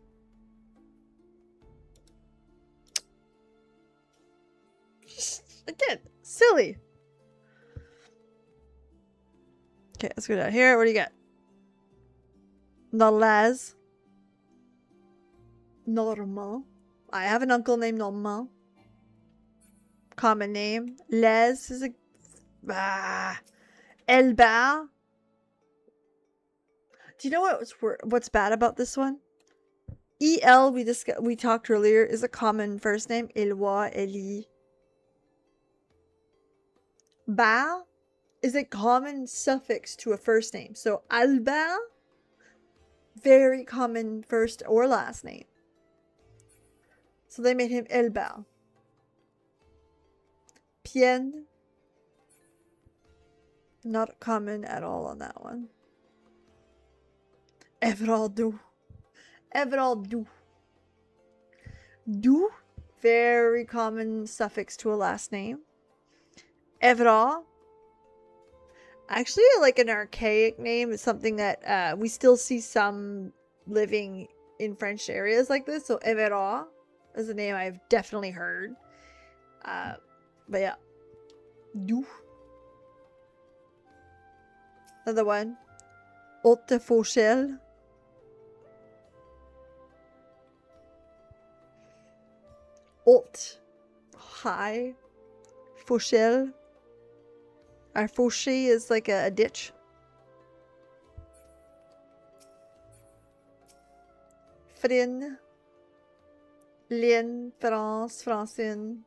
Again, silly. Okay, let's go down here. What do you got? Nolaz. Normand. I have an uncle named Normand. Common name. Les is a... Elbar. Do you know what's bad about this one? El, we talked earlier, is a common first name. Eloi, Eli. Bar is a common suffix to a first name. So Albert, very common first or last name. So they made him Elbar. Pien, not common at all on that one. Everaldo. Everaldo. Du, very common suffix to a last name. Evra. Actually, like an archaic name is something that we still see some living in French areas like this. So Evra is a name I've definitely heard. But yeah. Du. Another one. Haute Fauchelle. Haute. High. Fauchelle. Our fauché is like a ditch. Frin. Lynn. France. Francine.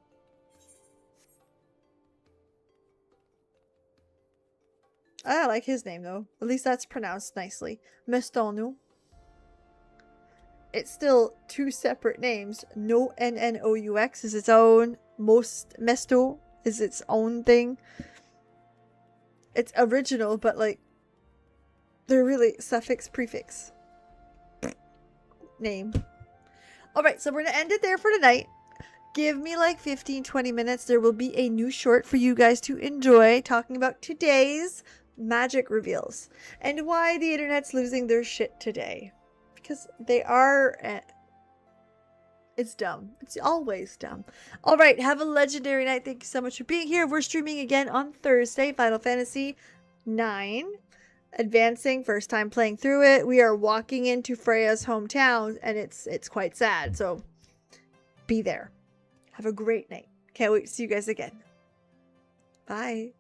I like his name though. At least that's pronounced nicely. Mestonou. It's still two separate names. No N-N-O-U-X is its own. Mesto is its own thing. It's original, but like they're really suffix prefix name. Alright, so we're gonna end it there for tonight. Give me like 15-20 minutes. There will be a new short for you guys to enjoy talking about today's magic reveals and why the internet's losing their shit today. Because they are... it's dumb. It's always dumb. Alright, have a legendary night. Thank you so much for being here. We're streaming again on Thursday, Final Fantasy 9. Advancing, first time playing through it. We are walking into Freya's hometown, and it's quite sad. So, be there. Have a great night. Can't wait to see you guys again. Bye.